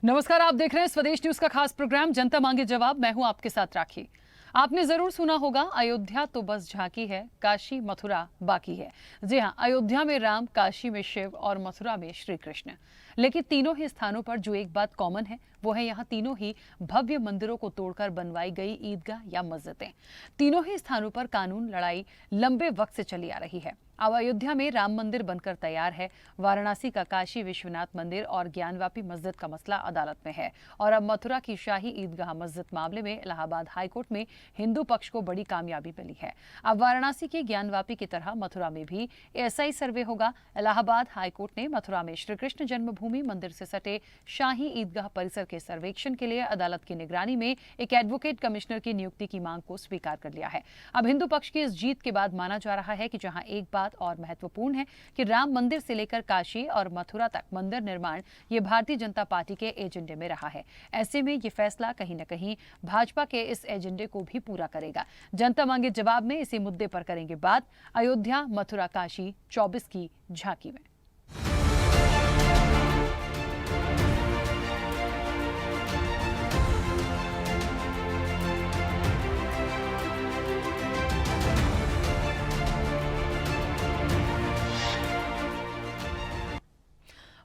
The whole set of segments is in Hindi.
नमस्कार, आप देख रहे हैं स्वदेश न्यूज का खास प्रोग्राम जनता मांगे जवाब। मैं हूं आपके साथ राखी। आपने जरूर सुना होगा, अयोध्या तो बस झांकी है, काशी मथुरा बाकी है। जी हां, अयोध्या में राम, काशी में शिव और मथुरा में श्री कृष्ण। लेकिन तीनों ही स्थानों पर जो एक बात कॉमन है वो है यहाँ तीनों ही भव्य मंदिरों को तोड़कर बनवाई गई ईदगाह या मस्जिदें। तीनों ही स्थानों पर कानून लड़ाई लंबे वक्त से चली आ रही है। अब अयोध्या में राम मंदिर बनकर तैयार है, वाराणसी का काशी विश्वनाथ मंदिर और ज्ञानवापी मस्जिद का मसला अदालत में है, और अब मथुरा की शाही ईदगाह मस्जिद मामले में इलाहाबाद हाईकोर्ट में हिंदू पक्ष को बड़ी कामयाबी मिली है। अब वाराणसी के ज्ञानवापी की तरह मथुरा में भी ऐसा ही सर्वे होगा। इलाहाबाद हाईकोर्ट ने मथुरा में श्री कृष्ण जन्मभूमि मंदिर से सटे शाही ईदगाह परिसर के सर्वेक्षण के लिए अदालत की निगरानी में एक एडवोकेट कमिश्नर की नियुक्ति की मांग को स्वीकार कर लिया है। अब हिंदू पक्ष की इस जीत के बाद माना जा रहा है कि जहां एक बात और महत्वपूर्ण है कि राम मंदिर से लेकर काशी और मथुरा तक मंदिर निर्माण ये भारतीय जनता पार्टी के एजेंडे में रहा है। ऐसे में ये फैसला कहीं न कहीं भाजपा के इस एजेंडे को भी पूरा करेगा। जनता मांगे जवाब में इसी मुद्दे पर करेंगे बात, अयोध्या मथुरा काशी 24 की झांकी में।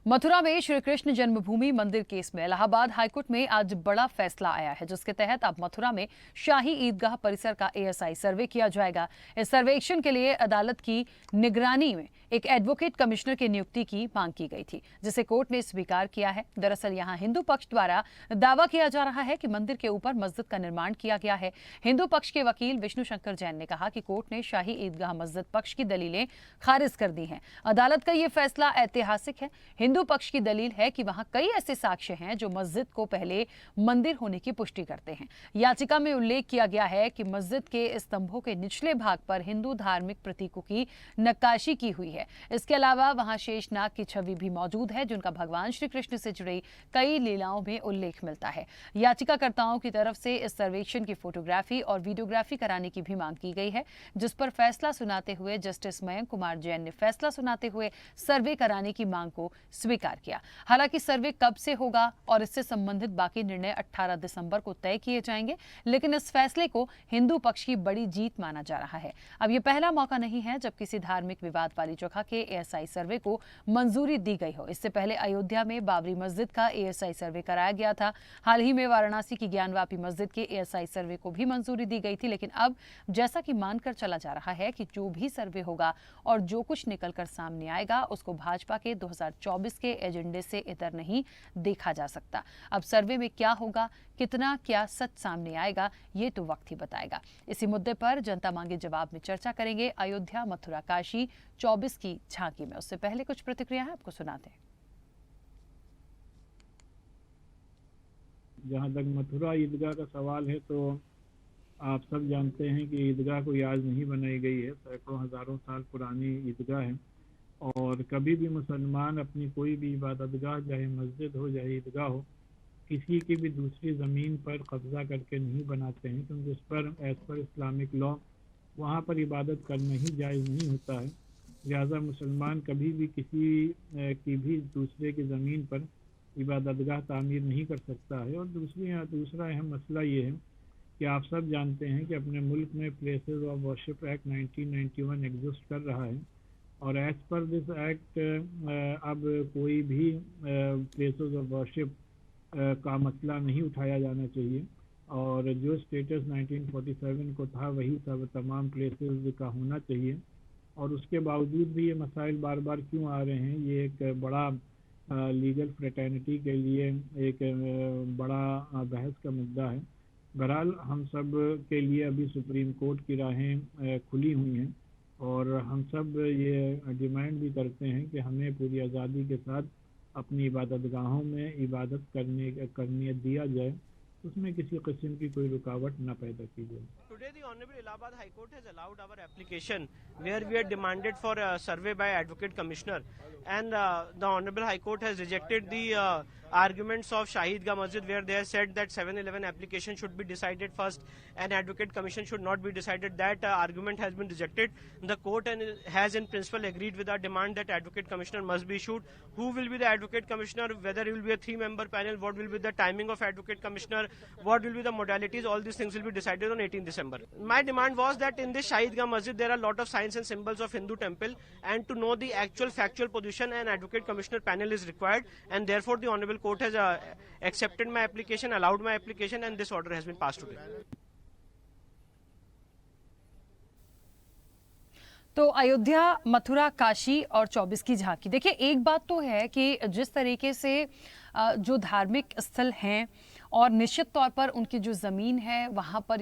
मथुरा में श्री कृष्ण जन्मभूमि मंदिर केस में इलाहाबाद हाईकोर्ट में आज बड़ा फैसला आया है, जिसके तहत अब मथुरा में शाही ईदगाह परिसर का एएसआई सर्वे किया जाएगा। इस सर्वेक्षण के लिए अदालत की निगरानी में एक एडवोकेट कमिश्नर की नियुक्ति की मांग की गई थी, जिसे कोर्ट ने स्वीकार किया है। दरअसल यहां हिंदू पक्ष द्वारा दावा किया जा रहा है कि मंदिर के ऊपर मस्जिद का निर्माण किया गया है। हिंदू पक्ष के वकील विष्णु शंकर जैन ने कहा कि कोर्ट ने शाही ईदगाह मस्जिद पक्ष की दलीलें खारिज कर दी हैं। अदालत का यह फैसला ऐतिहासिक है। हिंदू पक्ष की दलील है कि वहां कई ऐसे साक्ष्य हैं जो मस्जिद को पहले मंदिर होने की पुष्टि करते हैं। याचिका में उल्लेख किया गया है कि मस्जिद के स्तंभों के निचले भाग पर हिंदू धार्मिक प्रतीकों की नक्काशी की हुई है। इसके अलावा वहां शेषनाग की छवि भी मौजूद है, जिनका भगवान श्री कृष्ण से जुड़ी कई लीलाओं में उल्लेख मिलता है। याचिकाकर्ताओं की तरफ से इस सर्वेक्षण की फोटोग्राफी और वीडियोग्राफी कराने की भी मांग की गई है, जिस पर फैसला सुनाते हुए जस्टिस मयंक कुमार जैन ने फैसला सुनाते हुए सर्वे कराने की मांग को स्वीकार किया। हालांकि सर्वे कब से होगा और इससे संबंधित बाकी निर्णय 18 दिसंबर को तय किए जाएंगे, लेकिन इस फैसले को हिंदू पक्ष की बड़ी जीत माना जा रहा है। अब यह पहला मौका नहीं है जब किसी धार्मिक विवाद वाली जगह के एएसआई सर्वे को मंजूरी दी गई हो। इससे पहले अयोध्या में बाबरी मस्जिद का एएसआई सर्वे कराया गया था। हाल ही में वाराणसी की ज्ञानवापी मस्जिद के एएसआई सर्वे को भी मंजूरी दी गई थी। लेकिन अब जैसा कि मानकर चला जा रहा है कि जो भी सर्वे होगा और जो कुछ निकलकर सामने आएगा उसको भाजपा के 2024 के एजेंडे से इतर नहीं देखा जा सकता। अब सर्वे में क्या होगा, कितना क्या सच सामने आएगा, ये तो वक्त ही बताएगा। इसी मुद्दे पर जनता मांगे जवाब में चर्चा करेंगे अयोध्या मथुरा काशी 24 की झांकी में। उससे पहले कुछ प्रतिक्रिया है, आपको सुनाते हैं। जहाँ तक मथुरा ईदगाह का सवाल है, तो आप सब जानते हैं कि ईदगाह कोई आज नहीं बनाई गई है, सैकड़ों हजारों साल पुरानी ईदगाह है। और कभी भी मुसलमान अपनी कोई भी इबादतगाह, चाहे मस्जिद हो चाहे ईदगाह हो, किसी की भी दूसरी ज़मीन पर कब्जा करके नहीं बनाते हैं, क्योंकि उस पर एज पर इस्लामिक लॉ वहाँ पर इबादत करना ही जायज़ नहीं होता है। लिहाजा मुसलमान कभी भी किसी की भी दूसरे की ज़मीन पर इबादतगाह तामीर नहीं कर सकता है। और दूसरा अहम मसला ये है कि आप सब जानते हैं कि अपने मुल्क में places of worship act 1991 exist कर रहा है, और एज पर दिस एक्ट अब कोई भी प्लेसेस ऑफ वर्शिप का मसला नहीं उठाया जाना चाहिए, और जो स्टेटस 1947 को था वही सब तमाम प्लेसेस का होना चाहिए। और उसके बावजूद भी ये मसाइल बार बार क्यों आ रहे हैं, ये एक बड़ा लीगल फ्रेटर्निटी के लिए एक बड़ा बहस का मुद्दा है। बहरहाल हम सब के लिए अभी सुप्रीम कोर्ट की राहें खुली हुई हैं, और हम सब ये डिमांड भी करते हैं कि हमें पूरी आज़ादी के साथ अपनी इबादतगाहों में इबादत करने दिया जाए, उसमें किसी किस्म की कोई रुकावट ना पैदा की जाए। Today, the Honorable Allahabad High Court has allowed our application where we had demanded for a survey by Advocate Commissioner, and the Honorable High Court has rejected the arguments of Shahid Ga Masjid, where they have said that 7/11 application should be decided first and Advocate Commission should not be decided. That argument has been rejected. The court has in principle agreed with our demand that Advocate Commissioner must be issued. Who will be the Advocate Commissioner? Whether it will be a 3-member panel? What will be the timing of Advocate Commissioner? What will be the modalities? All these things will be decided on 18 December. My demand was that in this Shahid Ga Masjid there are a lot of signs and symbols of Hindu temple, and to know the actual factual position, an Advocate Commissioner panel is required, and therefore the Honorable Court has accepted my application, allowed my application, and this order has been passed today. तो अयोध्या, मथुरा, काशी और 24 की झांकी। देखिए, एक बात तो है कि जिस तरीके से जो धार्मिक स्थल हैं और निश्चित तौर पर उनकी जो ज़मीन है वहाँ पर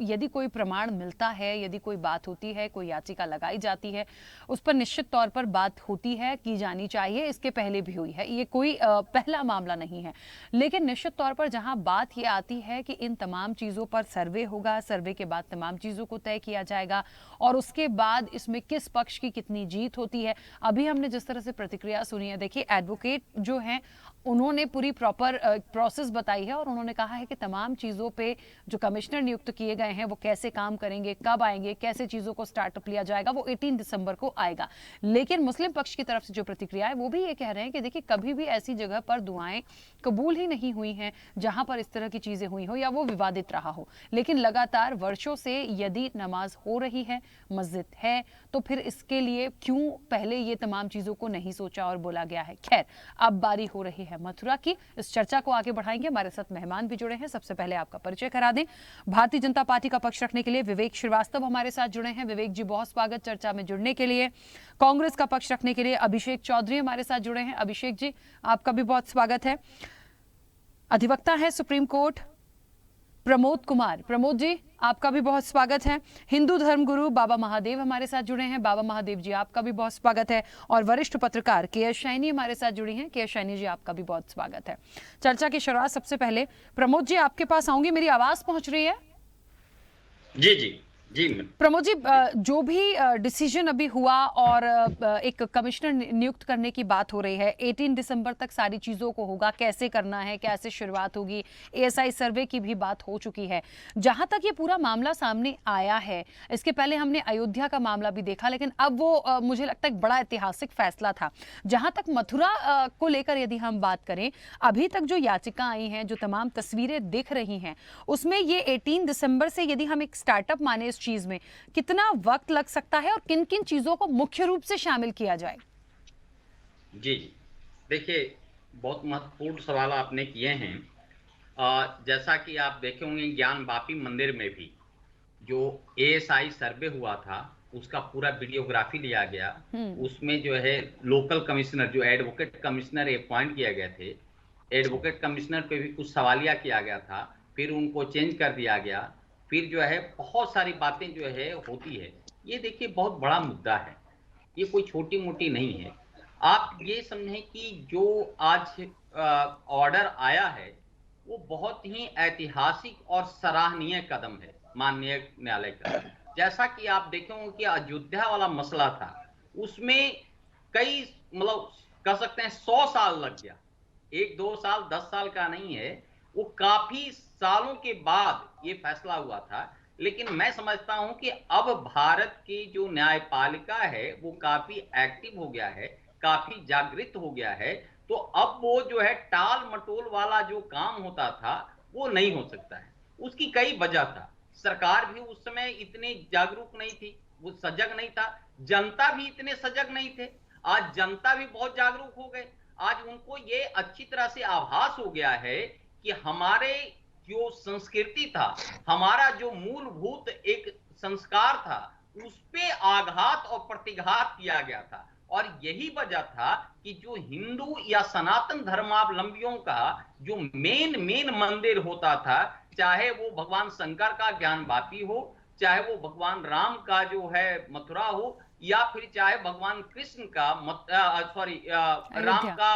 यदि कोई प्रमाण मिलता है, यदि कोई बात होती है, कोई याचिका लगाई जाती है, उस पर निश्चित तौर पर बात होती है, की जानी चाहिए। इसके पहले भी हुई है, ये कोई पहला मामला नहीं है। लेकिन निश्चित तौर पर जहां बात ये आती है कि इन तमाम चीज़ों पर सर्वे होगा, सर्वे के बाद तमाम चीज़ों को तय किया जाएगा और उसके बाद इसमें किस पक्ष की कितनी जीत होती है। अभी हमने जिस तरह से प्रतिक्रिया सुनी है, देखिए एडवोकेट जो हैं उन्होंने पूरी प्रॉपर प्रोसेस बताई है और उन्होंने कहा है कि तमाम चीज़ों पे जो कमिश्नर नियुक्त किए गए हैं वो कैसे काम करेंगे, कब आएंगे, कैसे चीज़ों को स्टार्टअप लिया जाएगा, वो 18 दिसंबर को आएगा। लेकिन मुस्लिम पक्ष की तरफ से जो प्रतिक्रिया है वो भी ये कह रहे हैं कि देखिए कभी भी ऐसी जगह पर दुआएं कबूल ही नहीं हुई हैं जहां पर इस तरह की चीज़ें हुई हो या वो विवादित रहा हो। लेकिन लगातार वर्षों से यदि नमाज हो रही है, मस्जिद है, तो फिर इसके लिए क्यों पहले ये तमाम चीज़ों को नहीं सोचा और बोला गया है। खैर, अब बारी हो रही है मथुरा की। इस चर्चा को आगे बढ़ाएंगे, हमारे साथ मेहमान भी जुड़े हैं। सबसे पहले आपका परिचय करा दें। भारतीय जनता पार्टी का पक्ष रखने के लिए विवेक श्रीवास्तव हमारे साथ जुड़े हैं। विवेक जी, बहुत स्वागत चर्चा में जुड़ने के लिए। कांग्रेस का पक्ष रखने के लिए अभिषेक चौधरी हमारे साथ जुड़े हैं। अभिषेक जी, आपका भी बहुत स्वागत है। अधिवक्ता है सुप्रीम कोर्ट प्रमोद कुमार, प्रमोद जी आपका भी बहुत स्वागत है। हिंदू धर्म गुरु बाबा महादेव हमारे साथ जुड़े हैं। बाबा महादेव जी आपका भी बहुत स्वागत है। और वरिष्ठ पत्रकार के.एस. सैनी हमारे साथ जुड़ी हैं। के.एस. सैनी जी आपका भी बहुत स्वागत है। चर्चा की शुरुआत सबसे पहले प्रमोद जी आपके पास आऊंगी। मेरी आवाज पहुंच रही है? जी जी जी। प्रमोद जी, जो भी डिसीजन अभी हुआ और एक कमिश्नर नियुक्त करने की बात हो रही है, 18 दिसंबर तक सारी चीज़ों को होगा, कैसे करना है, कैसे शुरुआत होगी, एएसआई सर्वे की भी बात हो चुकी है। जहां तक ये पूरा मामला सामने आया है, इसके पहले हमने अयोध्या का मामला भी देखा, लेकिन अब वो मुझे लगता है एक बड़ा ऐतिहासिक फैसला था। जहां तक मथुरा को लेकर यदि हम बात करें, अभी तक जो याचिका आई हैं, जो तमाम तस्वीरें दिख रही हैं, उसमें ये 18 दिसंबर से यदि हम एक स्टार्टअप माने इस चीज में, कितना वक्त लग सकता है और किन किन चीजों को मुख्य रूप से शामिल किया जाए? जी जी, देखिए बहुत महत्वपूर्ण सवाल आपने किए हैं। जैसा कि आप देखे होंगे, ज्ञान वापी मंदिर में भी जो एएसआई सर्वे हुआ था उसका पूरा वीडियोग्राफी लिया गया। उसमें जो है लोकल कमिश्नर, जो एडवोकेट कमिश्नर अपॉइंट किए गए थे, एडवोकेट कमिश्नर पे भी कुछ सवालिया किया गया था, फिर उनको चेंज कर दिया गया। फिर जो है बहुत सारी बातें जो है होती है। ये देखिए बहुत बड़ा मुद्दा है, ये कोई छोटी मोटी नहीं है। आप ये समझें कि जो आज ऑर्डर आया है वो बहुत ही ऐतिहासिक और सराहनीय कदम है माननीय न्यायालय का। जैसा कि आप देखे होंगे कि अयोध्या वाला मसला था, उसमें कई मतलब कह सकते हैं 100 साल लग गया। 1-2 साल 10 साल का नहीं है, वो काफी सालों के बाद ये फैसला हुआ था। लेकिन मैं समझता हूं कि अब भारत की जो न्यायपालिका है वो काफी एक्टिव हो गया है, काफी जागृत हो गया है। तो अब वो जो है टाल मटोल वाला जो काम होता था वो नहीं हो सकता है। उसकी कई वजह था। सरकार भी उस समय इतनी जागरूक नहीं थी, वो सजग नहीं था। जनता भी इतने सजग नहीं थे। आज जनता भी बहुत जागरूक हो गए। आज उनको ये अच्छी तरह से आभास हो गया है कि हमारे जो संस्कृति था, हमारा जो मूलभूत एक संस्कार था, उस पे आघात और प्रतिघात किया गया था। और यही वजह था कि जो हिंदू या सनातन धर्मावलंबियों का जो मेन मंदिर होता था, चाहे वो भगवान शंकर का ज्ञानवापी हो, चाहे वो भगवान राम का जो है मथुरा हो, या फिर चाहे भगवान कृष्ण का राम का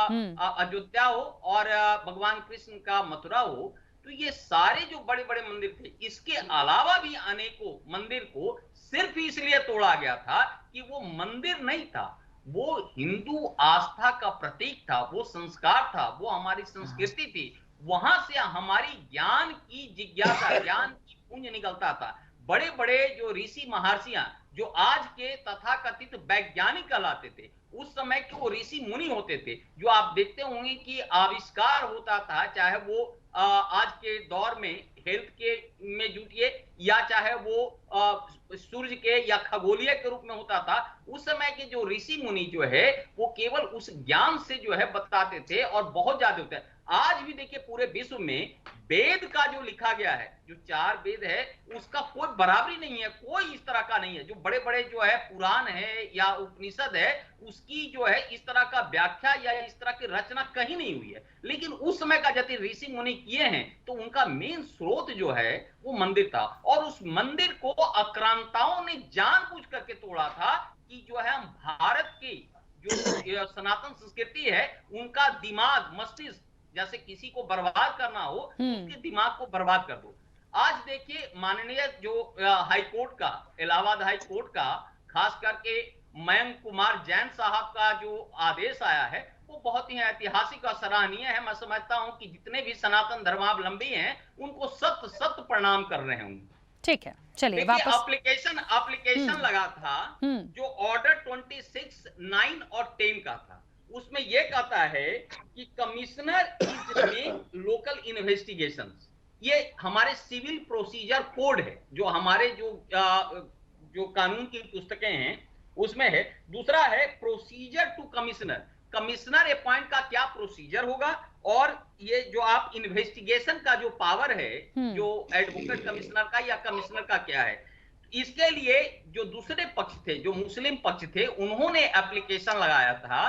अयोध्या हो और भगवान कृष्ण का मथुरा हो, तो ये सारे जो बड़े बड़े मंदिर थे, इसके अलावा भी अनेकों मंदिर को सिर्फ इसलिए तोड़ा गया था कि वो मंदिर नहीं था, वो हिंदू आस्था का प्रतीक था, वो संस्कार था, वो हमारी संस्कृति थी। वहां से हमारी ज्ञान की जिज्ञासा, ज्ञान की पुंज निकलता था। बड़े बड़े जो ऋषि महर्षियां, जो आज के तथाकथित वैज्ञानिक कहलाते थे, उस समय के वो ऋषि मुनि होते थे, जो आप देखते होंगे कि आविष्कार होता था, चाहे वो आज के दौर में हेल्थ के में जुटिए या चाहे वो सूर्य के या खगोलीय के रूप में होता था, उस समय के जो ऋषि मुनि जो है वो केवल उस ज्ञान से जो है बताते थे और बहुत ज्यादा होता है। आज भी देखिए पूरे विश्व में वेद का जो लिखा गया है, जो 4 वेद है, उसका कोई बराबरी नहीं है, कोई इस तरह का नहीं है। जो बड़े बड़े जो है पुराण है या उपनिषद है, उसकी जो है इस तरह का व्याख्या या इस तरह की रचना कहीं नहीं हुई है। लेकिन उस समय का यदि ऋषि मुनि किए हैं तो उनका मेन स्रोत जो है वो मंदिर था, और उस मंदिर को आक्रांताओं ने जानबूझ करके तोड़ा था कि जो है हम भारत की जो सनातन संस्कृति है उनका दिमाग, मस्तिष्क, जैसे किसी को बर्बाद करना हो उसके दिमाग को बर्बाद कर दो। आज देखिए माननीय जो हाई कोर्ट का, इलाहाबाद हाई कोर्ट का, खास करके मयंक कुमार जैन साहब का जो आदेश आया है वो बहुत ही ऐतिहासिक और सराहनीय है। मैं समझता हूं कि जितने भी सनातन धर्मावलंबी हैं उनको सत सत प्रणाम कर रहे होंगे। ठीक है, चलिए वापस एप्लीकेशन लगा था जो ऑर्डर 26, 9 और 10 का था। उसमें यह कहता है कि commissioner is make local investigations. ये हमारे सिविल प्रोसीजर कोड है, जो हमारे जो कानून की पुस्तकें हैं उसमें है। दूसरा है procedure to commissioner, commissioner appoint का क्या प्रोसीजर होगा, और ये जो आप इन्वेस्टिगेशन का जो पावर है जो एडवोकेट कमिश्नर का या कमिश्नर का क्या है, इसके लिए जो दूसरे पक्ष थे, जो मुस्लिम पक्ष थे, उन्होंने एप्लीकेशन लगाया था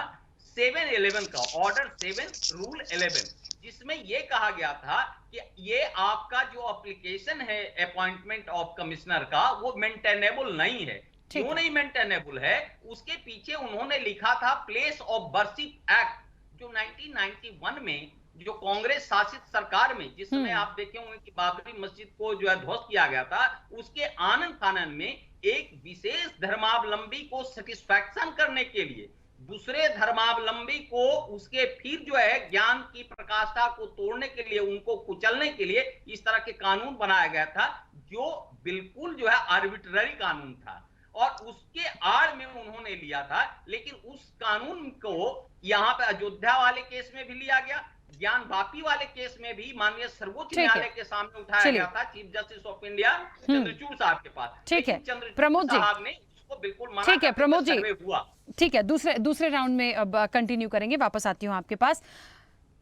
711 का, ऑर्डर 7 रूल 11, जिसमें यह कहा गया था कि ये आपका जो एप्लीकेशन है अपॉइंटमेंट ऑफ कमिश्नर का वो मेंटेनेबल नहीं है। क्यों नहीं मेंटेनेबल है? उसके पीछे उन्होंने लिखा था प्लेस ऑफ वर्शिप एक्ट, जो 1991 में जो कांग्रेस शासित सरकार में, जिस समय आप देखे होंगे कि बाबरी मस्जिद को जो है ध्वस्त किया गया था, उसके आनन फानन में एक विशेष धर्मावलंबी को सेटिस्फैक्शन करने के लिए, दूसरे धर्मावलंबी को उसके फिर जो है ज्ञान की प्रकाष्ठा को तोड़ने के लिए, उनको कुचलने के लिए इस तरह के कानून बनाया गया था, जो बिल्कुल जो है आर्बिट्ररी कानून था, और उसके आड़ में उन्होंने लिया था। लेकिन उस कानून को यहाँ पे अयोध्या वाले केस में भी लिया गया, ज्ञान वापी वाले केस में भी माननीय सर्वोच्च न्यायालय के सामने उठाया गया था, chief justice of India Chandrachud साहब के पास। ठीक है प्रमोद जी साहब ने उसको बिल्कुल मना, ठीक है प्रमोद जी, हुआ। ठीक है, दूसरे राउंड में अब कंटिन्यू करेंगे, वापस आती हूँ आपके पास।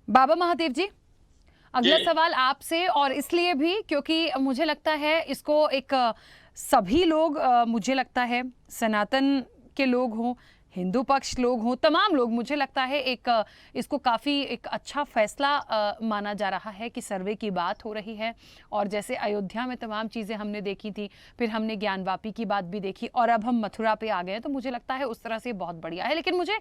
बाबा महादेव जी, अगला सवाल आपसे, और इसलिए भी क्योंकि मुझे लगता है इसको एक सभी लोग, मुझे लगता है सनातन के लोग हों, हिंदू पक्ष लोग हों, तमाम लोग, मुझे लगता है एक इसको काफ़ी एक अच्छा फैसला माना जा रहा है कि सर्वे की बात हो रही है। और जैसे अयोध्या में तमाम चीज़ें हमने देखी थी, फिर हमने ज्ञानवापी की बात भी देखी, और अब हम मथुरा पे आ गए, तो मुझे लगता है उस तरह से बहुत बढ़िया है। लेकिन मुझे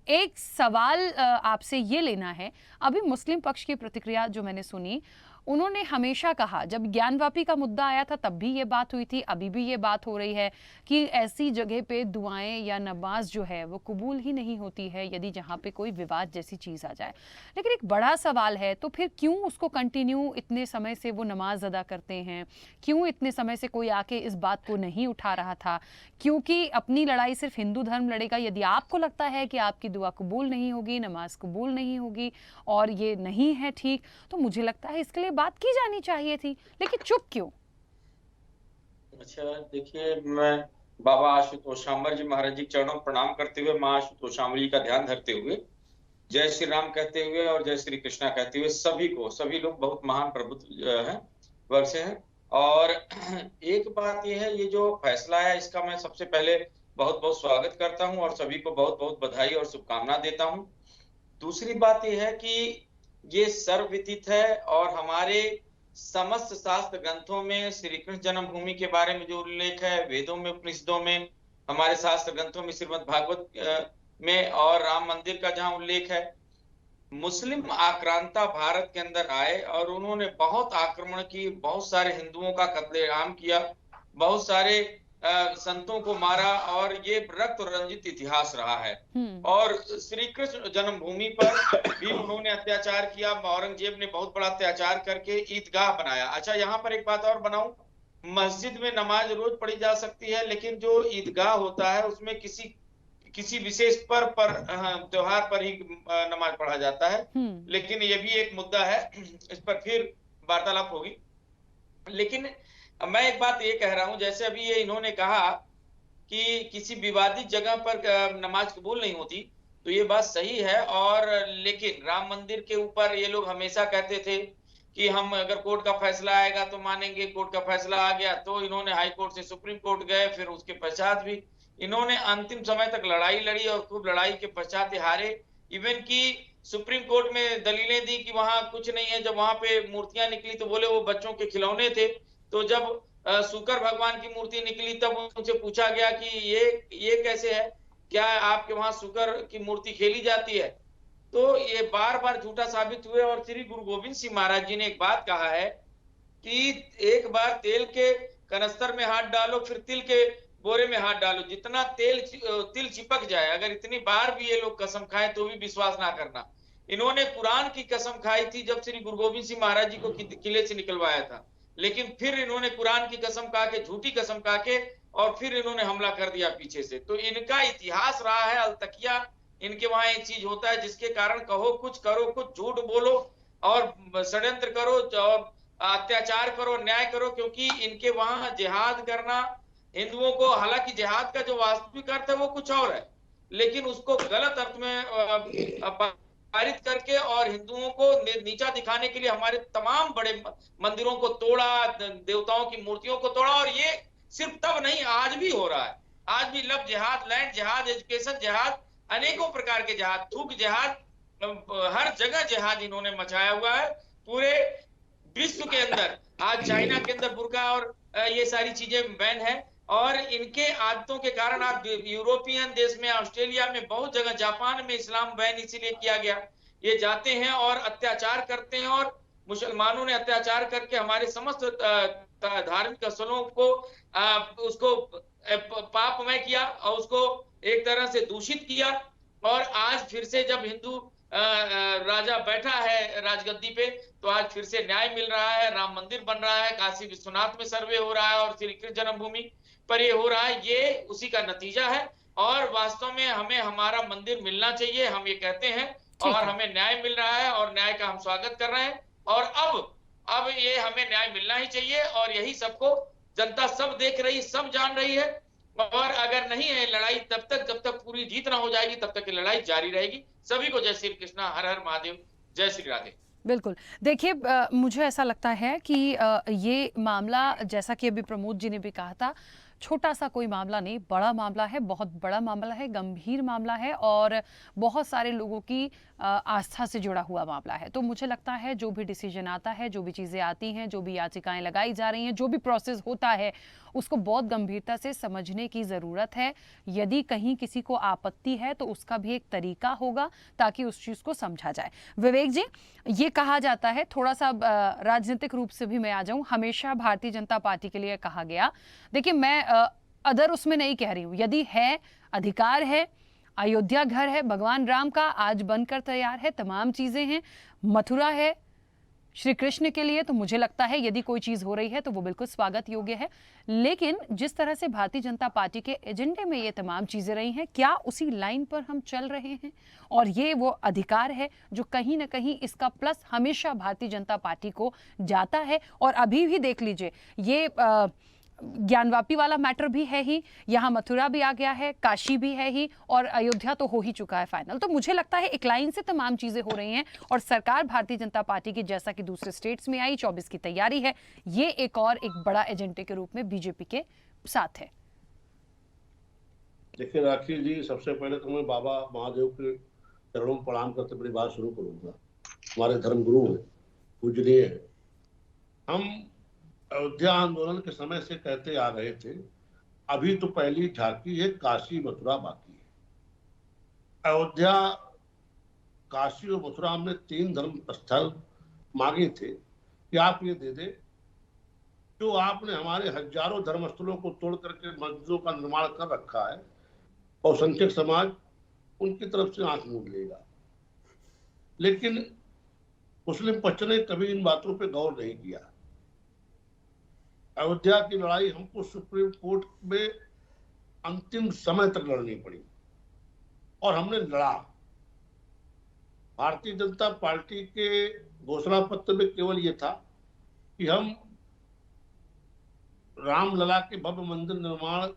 एक सवाल आपसे ये लेना है, अभी मुस्लिम पक्ष की प्रतिक्रिया जो मैंने सुनी, उन्होंने हमेशा कहा, जब ज्ञानवापी का मुद्दा आया था तब भी ये बात हुई थी, अभी भी ये बात हो रही है कि ऐसी जगह पे दुआएं या नमाज जो है वो कबूल ही नहीं होती है यदि जहाँ पे कोई विवाद जैसी चीज़ आ जाए। लेकिन एक बड़ा सवाल है, तो फिर क्यों उसको कंटिन्यू इतने समय से वो नमाज अदा करते हैं? क्यों इतने समय से कोई आके इस बात को नहीं उठा रहा था? क्योंकि अपनी लड़ाई सिर्फ हिंदू धर्म लड़ेगा। यदि आपको लगता है कि आपकी दुआ कबूल नहीं होगी, नमाज कबूल नहीं होगी और ये नहीं है ठीक, तो मुझे लगता है इसके लिए बात की जानी चाहिए थी, लेकिन चुप क्यों? अच्छा देखिए, मैं बाबा आशुतोष शामर जी महाराज जी चरणों में प्रणाम करते हुए, माँ आशुतोष शामर जी का ध्यान धरते हुए, जय श्री राम कहते हुए और जय श्री कृष्णा कहते हुए सभी लोग बहुत महान प्रभु हैं, वर्ग से हैं। और एक बात यह है, ये जो फैसला है इसका मैं सबसे पहले बहुत बहुत स्वागत करता हूं और सभी को बहुत बहुत बधाई और शुभकामना देता हूं। दूसरी बात यह है कि ये सर्वविदित है और हमारे समस्त शास्त्र ग्रंथों में श्री कृष्ण जन्मभूमि के बारे में जो उल्लेख है, वेदों में, उपनिषदों में, हमारे शास्त्र ग्रंथों में, श्रीमद् भागवत में और राम मंदिर का जहां उल्लेख है, मुस्लिम आक्रांता भारत के अंदर आए और उन्होंने बहुत आक्रमण की, बहुत सारे हिंदुओं का कत्लेआम किया, बहुत सारे संतों को मारा, और ये रक्त रंजित इतिहास रहा है। और श्री कृष्ण जन्मभूमि पर भी उन्होंने अत्याचार किया। औरंगजेब ने बहुत बड़ा अत्याचार करके ईदगाह बनाया। अच्छा, यहाँ पर एक बात और बनाऊं, मस्जिद में नमाज रोज पढ़ी जा सकती है, लेकिन जो ईदगाह होता है उसमें किसी विशेष त्योहार पर ही नमाज पढ़ा जाता है। लेकिन ये भी एक मुद्दा है, इस पर फिर वार्तालाप होगी। लेकिन मैं एक बात ये कह रहा हूं, जैसे अभी ये इन्होंने कहा कि किसी विवादित जगह पर नमाज कबूल नहीं होती, तो ये बात सही है। और लेकिन राम मंदिर के ऊपर ये लोग हमेशा कहते थे कि हम अगर कोर्ट का फैसला आएगा तो मानेंगे। कोर्ट का फैसला आ गया तो इन्होंने हाई कोर्ट से सुप्रीम कोर्ट गए, फिर उसके पश्चात भी इन्होंने अंतिम समय तक लड़ाई लड़ी और खूब लड़ाई के पश्चात हारे। इवन की सुप्रीम कोर्ट में दलीलें दी कि वहां कुछ नहीं है। जब वहां पे मूर्तियां निकली तो बोले वो बच्चों के खिलौने थे। तो जब शुकर भगवान की मूर्ति निकली तब उनसे पूछा गया कि ये कैसे है, क्या आपके वहां शुकर की मूर्ति खेली जाती है? तो ये बार बार झूठा साबित हुए। और श्री गुरु गोविंद सिंह महाराज जी ने एक बात कहा है कि एक बार तेल के कनस्तर में हाथ डालो, फिर तिल के बोरे में हाथ डालो। जितना तिल चिपक जाए, अगर इतनी बार भी ये लोग कसम खाएं तो भी विश्वास ना करना। इन्होंने कुरान की कसम खाई थी जब श्री गुरु गोविंद सिंह महाराज जी को किले से निकलवाया था, लेकिन फिर इन्होंने कुरान की कसम खा के, झूठी कसम खा के, और फिर इन्होंने हमला कर दिया पीछे से। तो इनका इतिहास रहा है अलतकिया। इनके वहां एक चीज होता है जिसके कारण कहो कुछ, करो कुछ, झूठ बोलो और षड्यंत्र करो और अत्याचार करो, न्याय करो। क्योंकि इनके वहां जिहाद करना हिंदुओं को, हालांकि जिहाद का जो वास्तविक अर्थ है वो कुछ और है, लेकिन उसको गलत अर्थ में पारित करके और हिंदुओं को नीचा दिखाने के लिए हमारे तमाम बड़े मंदिरों को तोड़ा, देवताओं की मूर्तियों को तोड़ा। और ये सिर्फ तब नहीं, आज भी हो रहा है। आज भी लव जिहाद, लैंड जिहाद, एजुकेशन जिहाद, अनेकों प्रकार के जिहाद, थूक जिहाद, हर जगह जिहाद इन्होंने मचाया हुआ है पूरे विश्व के अंदर। आज चाइना के अंदर बुर्का और ये सारी चीजें बैन है। और इनके आदतों के कारण आप यूरोपियन देश में, ऑस्ट्रेलिया में, बहुत जगह, जापान में इस्लाम बैन इसीलिए किया गया। ये जाते हैं और अत्याचार करते हैं, और मुसलमानों ने अत्याचार करके हमारे समस्त धार्मिक स्थलों को उसको पापमय किया और उसको एक तरह से दूषित किया। और आज फिर से जब हिंदू राजा बैठा है राजगद्दी पे, तो आज फिर से न्याय मिल रहा है, राम मंदिर बन रहा है, काशी विश्वनाथ में सर्वे हो रहा है और श्री कृष्ण जन्मभूमि पर ये हो रहा है। ये उसी का नतीजा है। और वास्तव में हमें हमारा मंदिर मिलना चाहिए, हम ये कहते हैं, और हमें न्याय मिल रहा है और न्याय का हम स्वागत कर रहे हैं। और अब ये हमें न्याय मिलना ही चाहिए, और यही सबको जनता सब देख रही, सब जान रही है। और अगर नहीं है लड़ाई, तब तक जब तक पूरी जीत ना हो जाएगी तब तक ये लड़ाई जारी रहेगी। सभी को जय श्री कृष्णा, हर हर महादेव, जय श्री राधे। बिल्कुल। देखिए, मुझे ऐसा लगता है कि ये मामला, जैसा कि अभी प्रमोद जी ने भी कहा था, छोटा सा कोई मामला नहीं, बड़ा मामला है, बहुत बड़ा मामला है, गंभीर मामला है और बहुत सारे लोगों की आस्था से जुड़ा हुआ मामला है। तो मुझे लगता है जो भी डिसीजन आता है, जो भी चीज़ें आती हैं, जो भी याचिकाएं लगाई जा रही हैं, जो भी प्रोसेस होता है, उसको बहुत गंभीरता से समझने की ज़रूरत है। यदि कहीं किसी को आपत्ति है तो उसका भी एक तरीका होगा ताकि उस चीज़ को समझा जाए। विवेक जी, ये कहा जाता है, थोड़ा सा राजनीतिक रूप से भी मैं आ जाऊं, हमेशा भारतीय जनता पार्टी के लिए कहा गया, देखिए मैं अदर उसमें नहीं कह रही हूँ, यदि है, अधिकार है, अयोध्या घर है भगवान राम का, आज बनकर तैयार है, तमाम चीज़ें हैं, मथुरा है श्री कृष्ण के लिए, तो मुझे लगता है यदि कोई चीज़ हो रही है तो वो बिल्कुल स्वागत योग्य है। लेकिन जिस तरह से भारतीय जनता पार्टी के एजेंडे में ये तमाम चीज़ें रही हैं, क्या उसी लाइन पर हम चल रहे हैं? और ये वो अधिकार है जो कहीं ना कहीं इसका प्लस हमेशा भारतीय जनता पार्टी को जाता है। और अभी भी देख लीजिए, ये ज्ञानवापी वाला मैटर भी है ही, यहाँ मथुरा भी आ गया है, काशी भी है ही, और अयोध्या तो हो ही चुका है फाइनल। तो मुझे लगता है एक लाइन से तमाम चीजें हो रही हैं और सरकार भारतीय जनता पार्टी की, जैसा कि दूसरे स्टेट्स में आई, 24 की तैयारी है, ये एक और एक बड़ा एजेंडे के रूप में बीजेपी के साथ है। देखिए राखी जी, सबसे पहले तो मैं बाबा महादेव के चरणों में प्रणाम करते अपनी बात शुरू करूंगा। हमारे धर्मगुरु हैं, पूजनीय है। हम अयोध्या आंदोलन के समय से कहते आ रहे थे, अभी तो पहली झांकी है, काशी मथुरा बाकी है। अयोध्या काशी और मथुरा हमने 3 धर्म स्थल मांगे थे कि आप ये दे दे। जो आपने हमारे हजारों धर्मस्थलों को तोड़ करके मस्जिदों का निर्माण कर रखा है, बहुसंख्यक समाज उनकी तरफ से आंख मूंद लेगा। लेकिन मुस्लिम पक्ष ने कभी इन बातों पे गौर नहीं किया। अयोध्या की लड़ाई हमको सुप्रीम कोर्ट में अंतिम समय तक लड़नी पड़ी और हमने लड़ा। भारतीय जनता पार्टी के घोषणा पत्र में केवल ये था कि हम रामलला के भव्य मंदिर निर्माण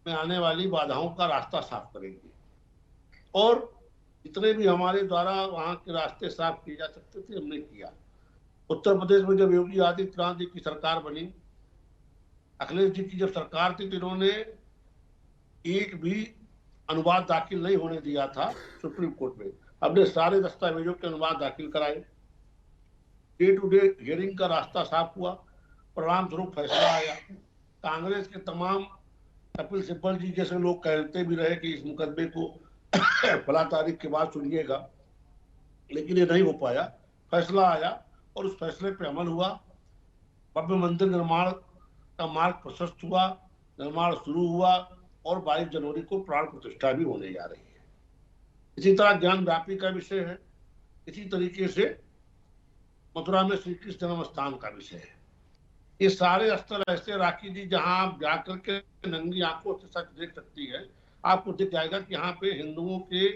में आने वाली बाधाओं का रास्ता साफ करेंगे और जितने भी हमारे द्वारा वहां के रास्ते साफ किए जा सकते थे हमने किया। उत्तर प्रदेश में जब योगी आदित्यनाथ जी की सरकार बनी, अखिलेश जी की जब सरकार थी तो इन्होंने एक भी अनुवाद दाखिल नहीं होने दिया था सुप्रीम कोर्ट में। हमने सारे दस्तावेजों के अनुवाद दाखिल कराए, डे टू डे हियरिंग का रास्ता साफ हुआ, परिणाम स्वरूप फैसला आया। कांग्रेस के तमाम कपिल सिब्बल जी जैसे लोग कहते भी रहे कि इस मुकदमे को फला तारीख के बाद सुनिएगा, लेकिन ये नहीं हो पाया। फैसला आया और उस फैसले पे अमल हुआ। भव्य मंदिर निर्माण का मार्ग प्रशस्त हुआ, निर्माण शुरू हुआ और 22 जनवरी को प्राण प्रतिष्ठा भी होने जा रही है। इसी तरह ज्ञान व्यापी का विषय है। इसी तरीके से मथुरा में श्री कृष्ण जन्म स्थान का विषय है। ये सारे स्थल ऐसे राखी जी जहां आप जाकर के नंगी आंखों से सच देख सकती है। आपको दिख जाएगा कि यहाँ पे हिंदुओं के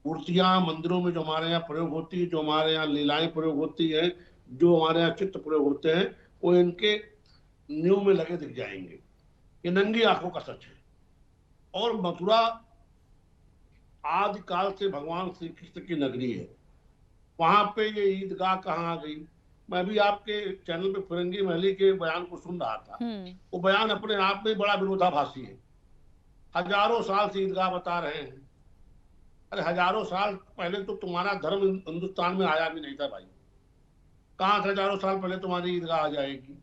मूर्तियां मंदिरों में जो हमारे यहाँ प्रयोग होती है, जो हमारे यहाँ लीलाएं प्रयोग होती है, जो हमारे यहाँ चित्र प्रयोग होते हैं, वो इनके न्यू में लगे दिख जाएंगे। ये नंगी आंखों का सच है। और मथुरा आदिकाल से भगवान श्री कृष्ण की नगरी है। वहां पे ये ईदगाह कहाँ आ गई? मैं भी आपके चैनल पे फिरंगी महली के बयान को सुन रहा था। वो बयान अपने आप में बड़ा विरोधाभासी है। हजारों साल से ईदगाह बता रहे हैं। अरे हजारों साल पहले तो तुम्हारा धर्म हिंदुस्तान में आया भी नहीं था भाई। कहाँ से हजारों साल पहले तुम्हारी ईदगाह आ जाएगी?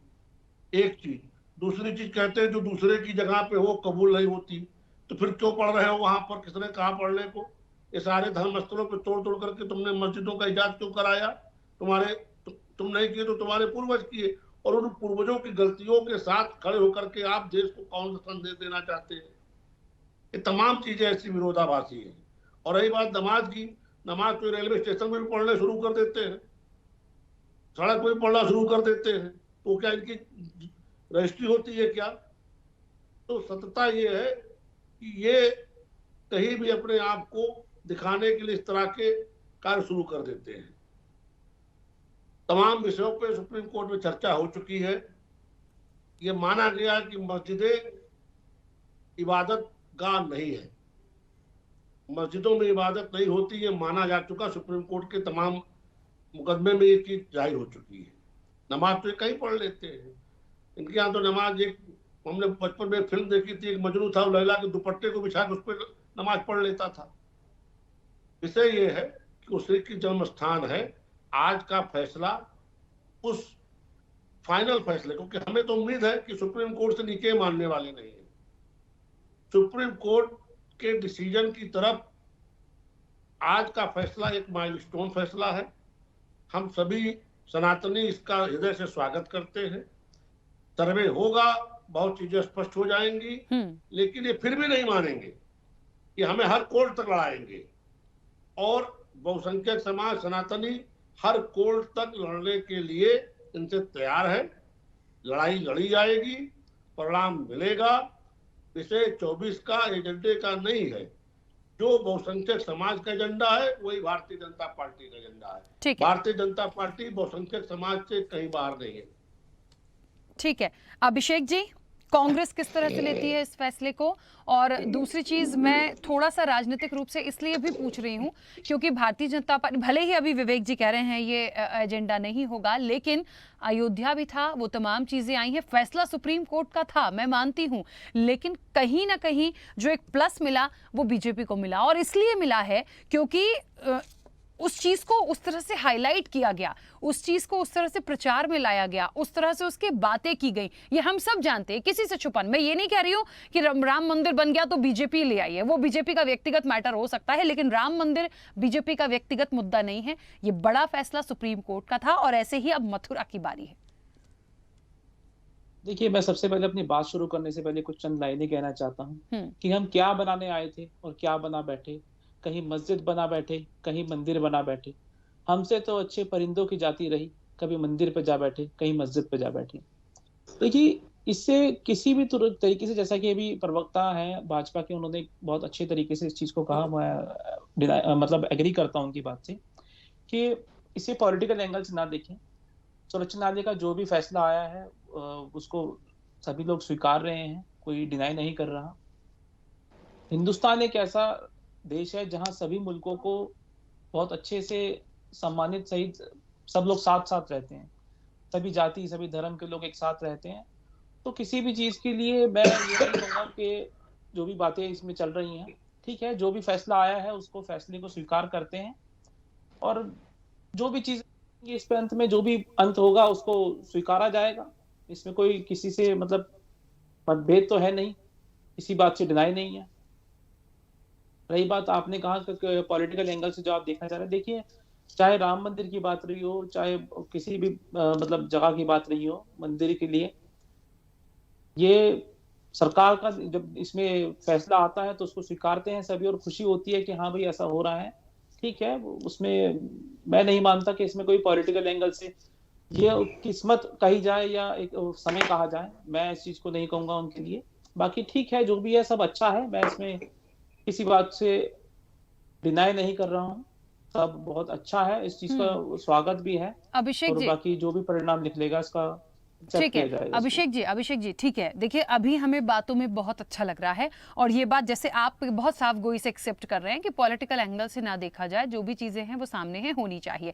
एक चीज। दूसरी चीज, कहते हैं जो दूसरे की जगह पे हो कबूल नहीं होती, तो फिर क्यों पढ़ रहे हो वहां पर? किसने कहा पढ़ने को? ये सारे धर्म स्थलों पे तोड़ तोड़ करके तुमने मस्जिदों का इजाद क्यों कराया? तुम नहीं किए तो तुम्हारे पूर्वज किए। और उन पूर्वजों की गलतियों के साथ खड़े होकर के आप देश को कौन सा संदेश देना चाहते हैं? ये तमाम चीजें ऐसी विरोधाभासी है। और रही बात नमाज की, नमाज तो रेलवे स्टेशन में भी पढ़ने शुरू कर देते हैं, सड़क पर भी पढ़ना शुरू कर देते हैं। तो क्या इनकी रजिस्ट्री होती है क्या? तो सत्यता ये है कि ये कहीं भी अपने आप को दिखाने के लिए इस तरह के कार्य शुरू कर देते हैं। तमाम विषयों पे सुप्रीम कोर्ट में चर्चा हो चुकी है। ये माना गया कि मस्जिदें इबादत गाह नहीं है, मस्जिदों में इबादत नहीं होती, ये माना जा चुका। सुप्रीम कोर्ट के तमाम मुकदमे में ये चीज जाहिर हो चुकी है। नमाज तो कहीं पढ़ लेते हैं। इनके यहाँ तो नमाज, एक हमने बचपन में फिल्म देखी थी, एक मजनू था, लैला के दुपट्टे को बिछा के उस पर नमाज पढ़ लेता था। विषय ये है कि श्री कृष्ण जन्म स्थान है। आज का फैसला उस फाइनल फैसले, क्योंकि हमें तो उम्मीद है कि सुप्रीम कोर्ट से नीचे मानने वाले नहीं है। सुप्रीम कोर्ट के डिसीजन की तरफ आज का फैसला एक माइलस्टोन फैसला है। हम सभी सनातनी इसका हृदय से स्वागत करते हैं। सर्वे होगा, बहुत चीजें स्पष्ट हो जाएंगी, लेकिन ये फिर भी नहीं मानेंगे कि हमें हर कोर्ट तक लड़ाएंगे। और बहुसंख्यक समाज सनातनी हर कोर्ट तक लड़ने के लिए इनसे तैयार है। लड़ाई लड़ी जाएगी, परिणाम मिलेगा। विषय 24 का एजेंडे का नहीं है। जो बहुसंख्यक समाज का एजेंडा है वही भारतीय जनता पार्टी का एजेंडा है। भारतीय जनता पार्टी बहुसंख्यक समाज से कहीं बाहर नहीं है। ठीक है अभिषेक जी, कांग्रेस किस तरह से लेती है इस फैसले को? और दूसरी चीज, मैं थोड़ा सा राजनीतिक रूप से इसलिए भी पूछ रही हूँ क्योंकि भारतीय जनता पार्टी, भले ही अभी विवेक जी कह रहे हैं ये एजेंडा नहीं होगा, लेकिन अयोध्या भी था, वो तमाम चीजें आई हैं, फैसला सुप्रीम कोर्ट का था, मैं मानती हूँ, लेकिन कहीं ना कहीं जो एक प्लस मिला वो बीजेपी को मिला। और इसलिए मिला है क्योंकि उस चीज को उस तरह से हाईलाइट किया गया, उस चीज को उस तरह से प्रचार में लाया गया, उस तरह से उसकी बातें की गई, ये हम सब जानते हैं, किसी से छुपन। मैं ये नहीं कह रही हूं कि राम मंदिर बन गया तो बीजेपी ले आई है, वो बीजेपी का व्यक्तिगत मैटर हो सकता है, लेकिन राम मंदिर बीजेपी का व्यक्तिगत मुद्दा नहीं है। ये बड़ा फैसला सुप्रीम कोर्ट का था और ऐसे ही अब मथुरा की बारी है। देखिए, मैं सबसे पहले अपनी बात शुरू करने से पहले कुछ चंद लाइनें कहना चाहता हूँ कि हम क्या बनाने आए थे और क्या बना बैठे। कहीं मस्जिद बना बैठे, कहीं मंदिर बना बैठे। हमसे तो अच्छे परिंदों की जाति रही, कभी मंदिर पे जा बैठे, कहीं मस्जिद पे जा बैठे। देखिए, इससे किसी भी तरीके से, जैसा कि अभी प्रवक्ता हैं भाजपा के, उन्होंने बहुत अच्छे तरीके से इस चीज को कहा, मैं मतलब एग्री करता हूँ उनकी बात से, कि इसे पॉलिटिकल एंगल से ना देखें। सर्वोच्च न्यायालय का जो भी फैसला आया है उसको सभी लोग स्वीकार रहे हैं, कोई डिनाई नहीं कर रहा। हिंदुस्तान एक ऐसा देश है जहां सभी मुल्कों को बहुत अच्छे से सम्मानित सहित सब लोग साथ साथ रहते हैं, सभी जाति सभी धर्म के लोग एक साथ रहते हैं। तो किसी भी चीज के लिए मैं ये नहीं कहूँगा कि जो भी बातें इसमें चल रही हैं, ठीक है, जो भी फैसला आया है उसको फैसले को स्वीकार करते हैं, और जो भी चीज इस पे अंत में जो भी अंत होगा उसको स्वीकारा जाएगा। इसमें कोई किसी से मतलब मतभेद तो है नहीं, किसी बात से डिनाई नहीं है। रही बात आपने कहा कि पॉलिटिकल एंगल से जो आप देखना चाह रहे हैं, देखिए, चाहे राम मंदिर की बात रही हो, चाहे किसी भी मतलब जगह की बात रही हो, मंदिर के लिए ये सरकार का जब इसमें फैसला आता है तो उसको स्वीकारते हैं सभी, और खुशी होती है कि हाँ भाई ऐसा हो रहा है, ठीक है। उसमें मैं नहीं मानता कि इसमें कोई पॉलिटिकल एंगल से ये किस्मत कही जाए या एक समय कहा जाए, मैं इस चीज को नहीं कहूंगा उनके लिए। बाकी ठीक है, जो भी है सब अच्छा है, मैं इसमें किसी बात से डिनाई नहीं कर रहा हूँ, सब बहुत अच्छा है, इस चीज का स्वागत भी है। अभिषेक जी, बाकी जो भी परिणाम निकलेगा इसका ठीक है। अभिषेक जी ठीक है। देखिए, अभी हमें बातों में बहुत अच्छा लग रहा है, और ये बात जैसे आप बहुत साफ गोई से एक्सेप्ट कर रहे हैं कि पॉलिटिकल एंगल से ना देखा जाए, जो भी चीजें हैं वो सामने हैं, होनी चाहिए।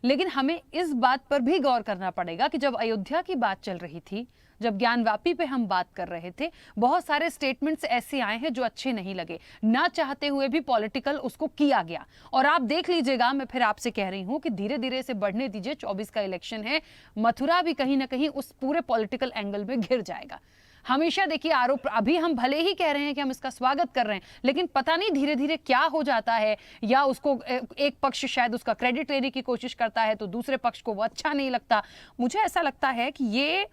लेकिन हमें इस बात पर भी गौर करना पड़ेगा कि जब अयोध्या की बात चल रही थी, जब ज्ञानवापी पे हम बात कर रहे थे, बहुत सारे स्टेटमेंट्स ऐसे आए हैं जो अच्छे नहीं लगे, ना चाहते हुए भी पॉलिटिकल उसको किया गया। और आप देख लीजिएगा, मैं फिर आपसे कह रही हूं कि धीरे धीरे से बढ़ने दीजिए, 24 का इलेक्शन है, मथुरा भी कहीं ना कहीं उस पूरे पॉलिटिकल एंगल में घिर जाएगा। हमेशा देखिए, आरोप अभी हम भले ही कह रहे हैं कि हम इसका स्वागत कर रहे हैं, लेकिन पता नहीं धीरे धीरे क्या हो जाता है, या उसको एक पक्ष शायद उसका क्रेडिट लेने की कोशिश करता है तो दूसरे पक्ष को वो अच्छा नहीं लगता। मुझे ऐसा लगता है कि ये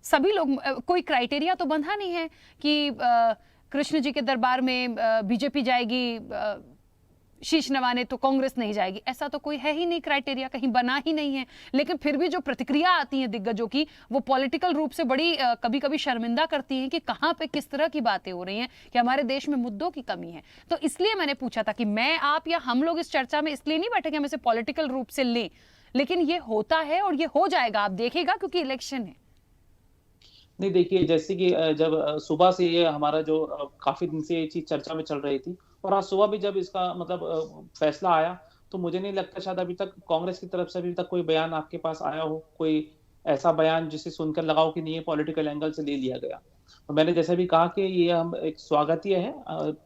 सभी लोग, कोई क्राइटेरिया तो बंधा नहीं है कि कृष्ण जी के दरबार में बीजेपी जाएगी, शीश नवाने तो कांग्रेस नहीं जाएगी, ऐसा तो कोई है ही नहीं, क्राइटेरिया कहीं बना ही नहीं है। लेकिन फिर भी जो प्रतिक्रिया आती है दिग्गजों की, वो पॉलिटिकल रूप से बड़ी कभी कभी शर्मिंदा करती हैं कि कहां पे किस तरह की बातें हो रही हैं, कि हमारे देश में मुद्दों की कमी है। तो इसलिए मैंने पूछा था कि मैं, आप या हम लोग इस चर्चा में इसलिए नहीं बैठे कि हम इसे पॉलिटिकल रूप से लें, लेकिन ये होता है और ये हो जाएगा, आप देखिएगा, क्योंकि इलेक्शन है। नहीं, देखिए, जैसे कि जब सुबह से ये हमारा जो काफी दिन से ये चीज चर्चा में चल रही थी, और आज सुबह भी जब इसका मतलब फैसला आया, तो मुझे नहीं लगता शायद अभी तक कांग्रेस की तरफ से अभी तक कोई बयान आपके पास आया हो, कोई ऐसा बयान जिसे सुनकर लगाओ कि नहीं ये पॉलिटिकल एंगल से ले लिया गया। और मैंने जैसे भी कहा कि ये हम एक स्वागतीय है,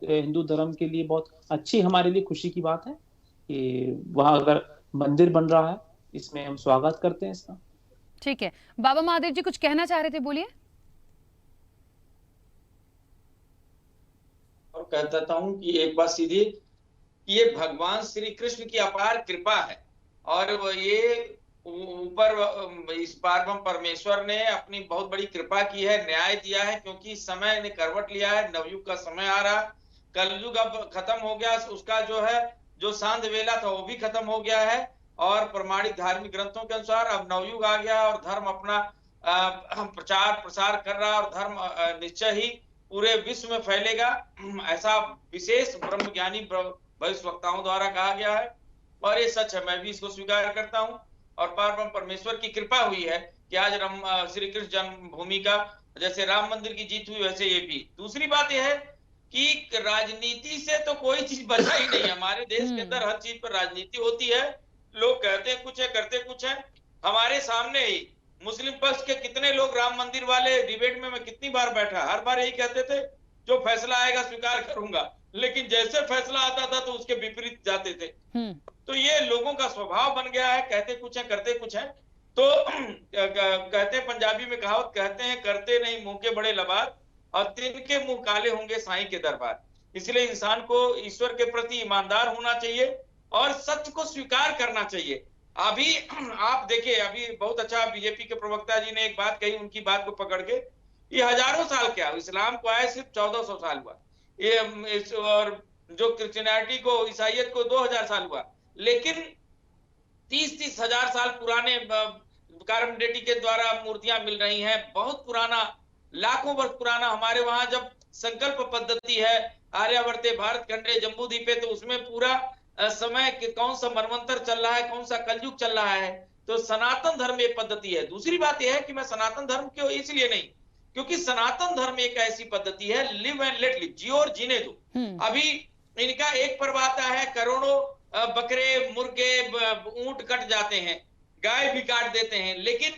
हिंदू धर्म के लिए बहुत अच्छी, हमारे लिए खुशी की बात है कि वहां अगर मंदिर बन रहा है, इसमें हम स्वागत करते हैं इसका। ठीक है, बाबा महादेव जी कुछ कहना चाह रहे थे, बोलिए। और कहता हूं कि एक बात सीधी, कि ये भगवान श्री कृष्ण की अपार कृपा है, और ये ऊपर इस पार्वम परमेश्वर ने अपनी बहुत बड़ी कृपा की है, न्याय दिया है, क्योंकि समय ने करवट लिया है, नवयुग का समय आ रहा, कलयुग अब खत्म हो गया, उसका जो है जो सांध वेला था वो भी खत्म हो गया है, और प्रमाणिक धार्मिक ग्रंथों के अनुसार अब नवयुग आ गया, और धर्म अपना प्रचार प्रसार कर रहा है, और धर्म निश्चय ही पूरे विश्व में फैलेगा, ऐसा विशेष ब्रह्मज्ञानी भविष्यवक्ताओं द्वारा कहा गया है, और ये सच है, मैं भी इसको स्वीकार करता हूं। और परमेश्वर की कृपा हुई है कि आज श्री कृष्ण जन्मभूमि का, जैसे राम मंदिर की जीत हुई, वैसे ये भी। दूसरी बात यह है कि राजनीति से तो कोई चीज बचा ही नहीं, हमारे देश के अंदर हर चीज पर राजनीति होती है, लोग कहते कुछ है, करते कुछ है। हमारे सामने ही मुस्लिम पक्ष के कितने लोग राम मंदिर वाले डिबेट में मैं कितनी बार बैठा, हर बार यही कहते थे जो फैसला आएगा स्वीकार करूंगा, लेकिन जैसे फैसला आता था तो उसके विपरीत जाते थे। तो ये लोगों का स्वभाव बन गया है, कहते कुछ है करते कुछ है। तो कहते हैं पंजाबी में कहावत, कहते हैं करते नहीं मुंह के बड़े लबार, और तिनके मुंह काले होंगे साईं के दरबार। इसलिए इंसान को ईश्वर के प्रति ईमानदार होना चाहिए और सच को स्वीकार करना चाहिए। अभी आप देखिए, अभी बहुत अच्छा बीजेपी के प्रवक्ता जी ने एक बात कही, उनकी बात को पकड़ के, ये हजारों साल क्या, इस्लाम को आए सिर्फ 1400 साल हुआ, ये और जो क्रिश्चियनिटी को, ईसाइयत को 2000 साल हुआ, लेकिन 30-30 हजार साल पुराने कार्बन डेटिंग के द्वारा मूर्तियां मिल रही हैं। बहुत पुराना, लाखों वर्ष पुराना। हमारे वहां जब संकल्प पद्धति है, आर्यावर्ते भारत खंडे जम्बू द्वीपे, तो उसमें पूरा समय कौन सा मनवंतर चल रहा है, कौन सा कलयुग चल रहा है। तो सनातन धर्म एक पद्धति है। दूसरी बात यह है कि मैं सनातन धर्म क्यों इसलिए नहीं, क्योंकि सनातन धर्म एक ऐसी पद्धति है, लिव एंड लेट लिव, जियो और जीने दो। अभी इनका एक पर्व आता है, करोड़ों बकरे, मुर्गे, ऊंट कट जाते हैं, गाय भी काट देते हैं, लेकिन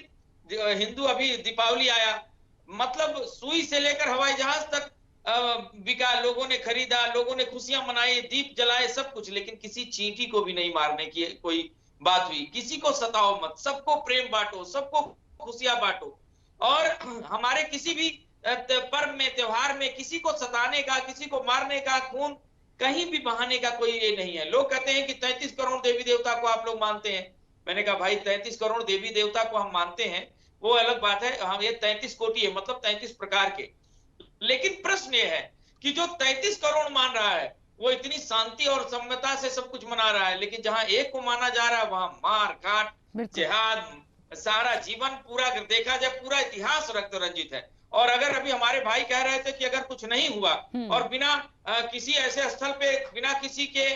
हिंदू, अभी दीपावली आया, मतलब सुई से लेकर हवाई जहाज तक बिका, लोगों ने खरीदा, लोगों ने खुशियां मनाई, दीप जलाए, सब कुछ, लेकिन किसी चींटी को भी नहीं मारने की कोई बात हुई। किसी को सताओ मत, सबको प्रेम बांटो, सबको खुशियां बांटो। और हमारे किसी भी पर्व में, त्योहार में किसी को सताने का, किसी को मारने का, खून कहीं भी बहाने का कोई ये नहीं है। लोग कहते हैं कि 33 करोड़ देवी देवता को आप लोग मानते हैं। मैंने कहा भाई, 33 करोड़ देवी देवता को हम मानते हैं, वो अलग बात है। हम ये 33 कोटि है, मतलब 33 प्रकार के। लेकिन प्रश्न ये है कि जो 33 करोड़ मान रहा है, वो इतनी शांति और सम्यता से सब कुछ मना रहा है, लेकिन जहां एक को माना जा रहा है, वहां मार काट, जिहाद, सारा जीवन पूरा देखा जाए, पूरा इतिहास रक्त रंजित है। और अगर अभी हमारे भाई कह रहे थे कि अगर कुछ नहीं हुआ और बिना किसी ऐसे स्थल पे, बिना किसी के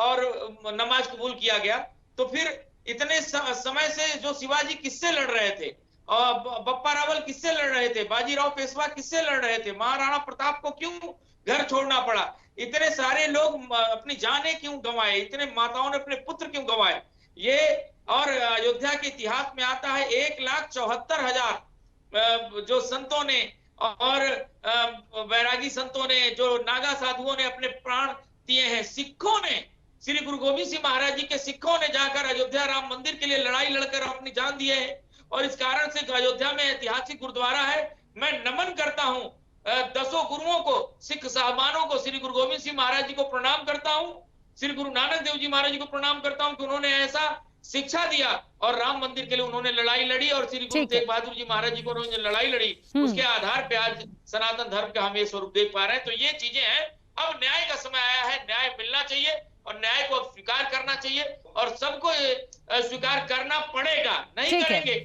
और नमाज कबूल किया गया, तो फिर इतने समय से जो शिवाजी किससे लड़ रहे थे, और बप्पा रावल किससे लड़ रहे थे, बाजीराव पेशवा किससे लड़ रहे थे, महाराणा प्रताप को क्यों घर छोड़ना पड़ा, इतने सारे लोग अपनी जानें क्यों गंवाए, इतने माताओं ने अपने पुत्र क्यों गंवाए। ये और अयोध्या के इतिहास में आता है 1,74,000 जो संतों ने और वैरागी संतों ने, जो नागा साधुओं ने अपने प्राण दिए हैं। सिखों ने, श्री गुरु गोविंद सिंह महाराज जी के सिखों ने जाकर अयोध्या राम मंदिर के लिए लड़ाई लड़कर अपनी जान दिए है। और इस कारण से अयोध्या में ऐतिहासिक गुरुद्वारा है। मैं नमन करता हूं 10 गुरुओं को, सिख साहबानों को, श्री गुरु गोविंद सिंह महाराज जी को प्रणाम करता हूं, श्री गुरु नानक देव जी महाराज जी को प्रणाम करता हूं कि उन्होंने ऐसा शिक्षा दिया और राम मंदिर के लिए उन्होंने लड़ाई लड़ी, और श्री गुरु तेग बहादुर जी महाराज जी को उन्होंने लड़ाई लड़ी। उसके आधार पे आज सनातन धर्म का हम ये स्वरूप देख पा रहे हैं। तो ये चीजें हैं। अब न्याय का समय आया है, न्याय मिलना चाहिए और न्याय को अब स्वीकार करना चाहिए, और सबको स्वीकार करना पड़ेगा। नहीं करेंगे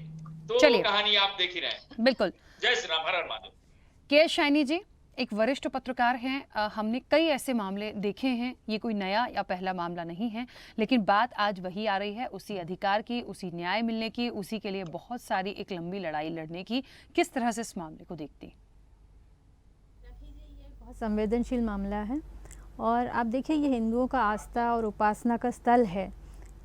तो कहानी आप देख ही रहे हैं। बिल्कुल। जय श्री राम, हर हर महादेव। के शाइनी जी एक वरिष्ठ पत्रकार हैं, हमने कई ऐसे मामले देखे हैं, ये कोई नया या पहला मामला नहीं है, लेकिन बात आज वही आ रही है, उसी अधिकार की, उसी न्याय मिलने की, उसी के लिए बहुत सारी एक लंबी लड़ाई लड़ने की। किस तरह से इस मामले को देखती? ये बहुत संवेदनशील मामला है, और आप देखिए ये हिंदुओं का आस्था और उपासना का स्थल है,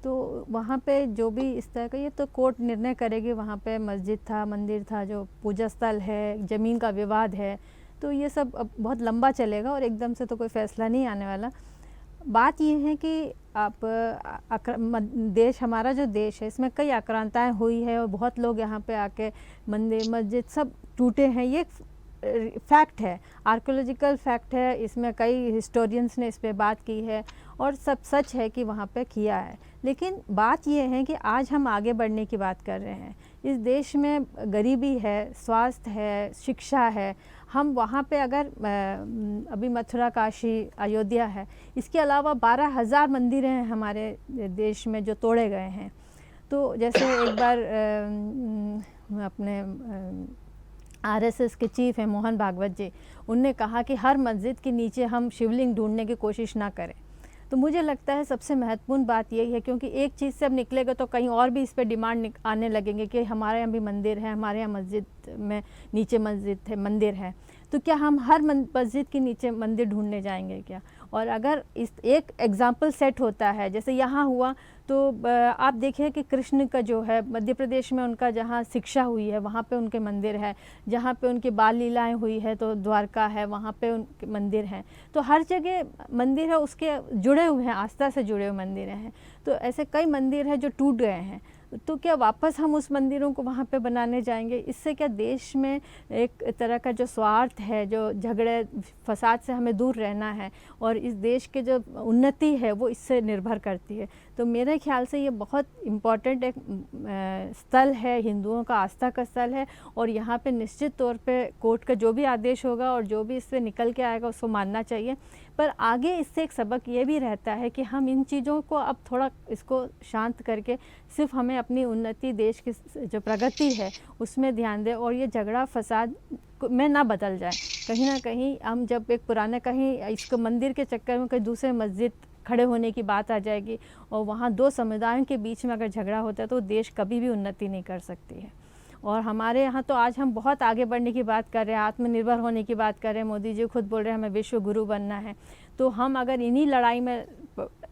तो वहाँ पे जो भी इस तरह का, ये तो कोर्ट निर्णय करेगी। वहाँ पे मस्जिद था, मंदिर था, जो पूजा स्थल है, ज़मीन का विवाद है, तो ये सब अब बहुत लंबा चलेगा और एकदम से तो कोई फैसला नहीं आने वाला। बात ये है कि आप देश, हमारा जो देश है, इसमें कई आक्रांताएं हुई है और बहुत लोग यहाँ पे आके मंदिर मस्जिद सब टूटे हैं। ये फैक्ट है, आर्कियोलॉजिकल फैक्ट है। इसमें कई हिस्टोरियंस ने इस पे बात की है और सब सच है कि वहाँ पे किया है। लेकिन बात ये है कि आज हम आगे बढ़ने की बात कर रहे हैं। इस देश में गरीबी है, स्वास्थ्य है, शिक्षा है। हम वहाँ पे अगर अभी मथुरा, काशी, अयोध्या है, इसके अलावा 12,000 मंदिर हैं हमारे देश में जो तोड़े गए हैं। तो जैसे एक बार अपने RSS के चीफ हैं मोहन भागवत जी, उनने कहा कि हर मस्जिद के नीचे हम शिवलिंग ढूंढने की कोशिश ना करें। तो मुझे लगता है सबसे महत्वपूर्ण बात यही है, क्योंकि एक चीज़ से अब निकलेगा तो कहीं और भी इस पर डिमांड आने लगेंगे कि हमारे यहाँ भी मंदिर है, हमारे यहाँ मस्जिद में नीचे मस्जिद है, मंदिर है, तो क्या हम हर मस्जिद के नीचे मंदिर ढूंढने जाएंगे क्या? और अगर इस एक एग्जाम्पल सेट होता है, जैसे यहाँ हुआ, तो आप देखिए कि कृष्ण का जो है मध्य प्रदेश में उनका जहाँ शिक्षा हुई है वहाँ पे उनके मंदिर है, जहाँ पे उनकी बाल लीलाएँ हुई है तो द्वारका है, वहाँ पे उनके मंदिर हैं। तो हर जगह मंदिर है, उसके जुड़े हुए हैं, आस्था से जुड़े हुए मंदिर हैं। तो ऐसे कई मंदिर हैं जो टूट गए हैं, तो क्या वापस हम उस मंदिरों को वहाँ पे बनाने जाएंगे? इससे क्या देश में एक तरह का जो स्वार्थ है, जो झगड़े फसाद से हमें दूर रहना है और इस देश के जो उन्नति है वो इससे निर्भर करती है। तो मेरे ख्याल से ये बहुत इम्पॉर्टेंट एक स्थल है, हिंदुओं का आस्था का स्थल है और यहाँ पे निश्चित तौर पे कोर्ट का जो भी आदेश होगा और जो भी इससे निकल के आएगा उसको मानना चाहिए। पर आगे इससे एक सबक ये भी रहता है कि हम इन चीज़ों को अब थोड़ा इसको शांत करके सिर्फ हमें अपनी उन्नति, देश की जो प्रगति है उसमें ध्यान दें और ये झगड़ा फसाद में ना बदल जाए। कहीं ना कहीं हम जब एक पुराने कहीं इसको मंदिर के चक्कर में कहीं दूसरे मस्जिद खड़े होने की बात आ जाएगी और वहाँ दो समुदायों के बीच में अगर झगड़ा होता है तो देश कभी भी उन्नति नहीं कर सकती है। और हमारे यहाँ तो आज हम बहुत आगे बढ़ने की बात कर रहे हैं, आत्मनिर्भर होने की बात कर रहे हैं, मोदी जी खुद बोल रहे हैं हमें विश्व गुरु बनना है। तो हम अगर इन्हीं लड़ाई में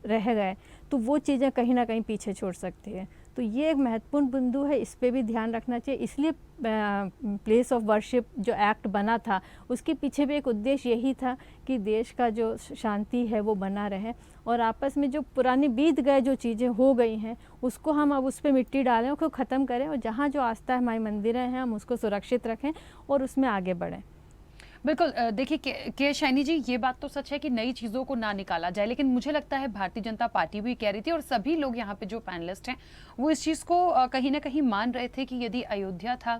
रह गए तो वो चीज़ें कहीं ना कहीं पीछे छोड़ सकती है। तो ये एक महत्वपूर्ण बिंदु है, इस पे भी ध्यान रखना चाहिए। इसलिए प्लेस ऑफ वर्शिप जो एक्ट बना था उसके पीछे भी एक उद्देश्य यही था कि देश का जो शांति है वो बना रहे और आपस में जो पुरानी बीत गए जो चीज़ें हो गई हैं उसको हम अब उस पर मिट्टी डालें, उसको ख़त्म करें और जहाँ जो आस्था हमारी मंदिरें हैं हम उसको सुरक्षित रखें और उसमें आगे बढ़ें। बिल्कुल। देखिए के शैनी जी, ये बात तो सच है कि नई चीज़ों को ना निकाला जाए, लेकिन मुझे लगता है भारतीय जनता पार्टी भी कह रही थी और सभी लोग यहाँ पे जो पैनलिस्ट हैं वो इस चीज़ को कहीं ना कहीं मान रहे थे कि यदि अयोध्या था,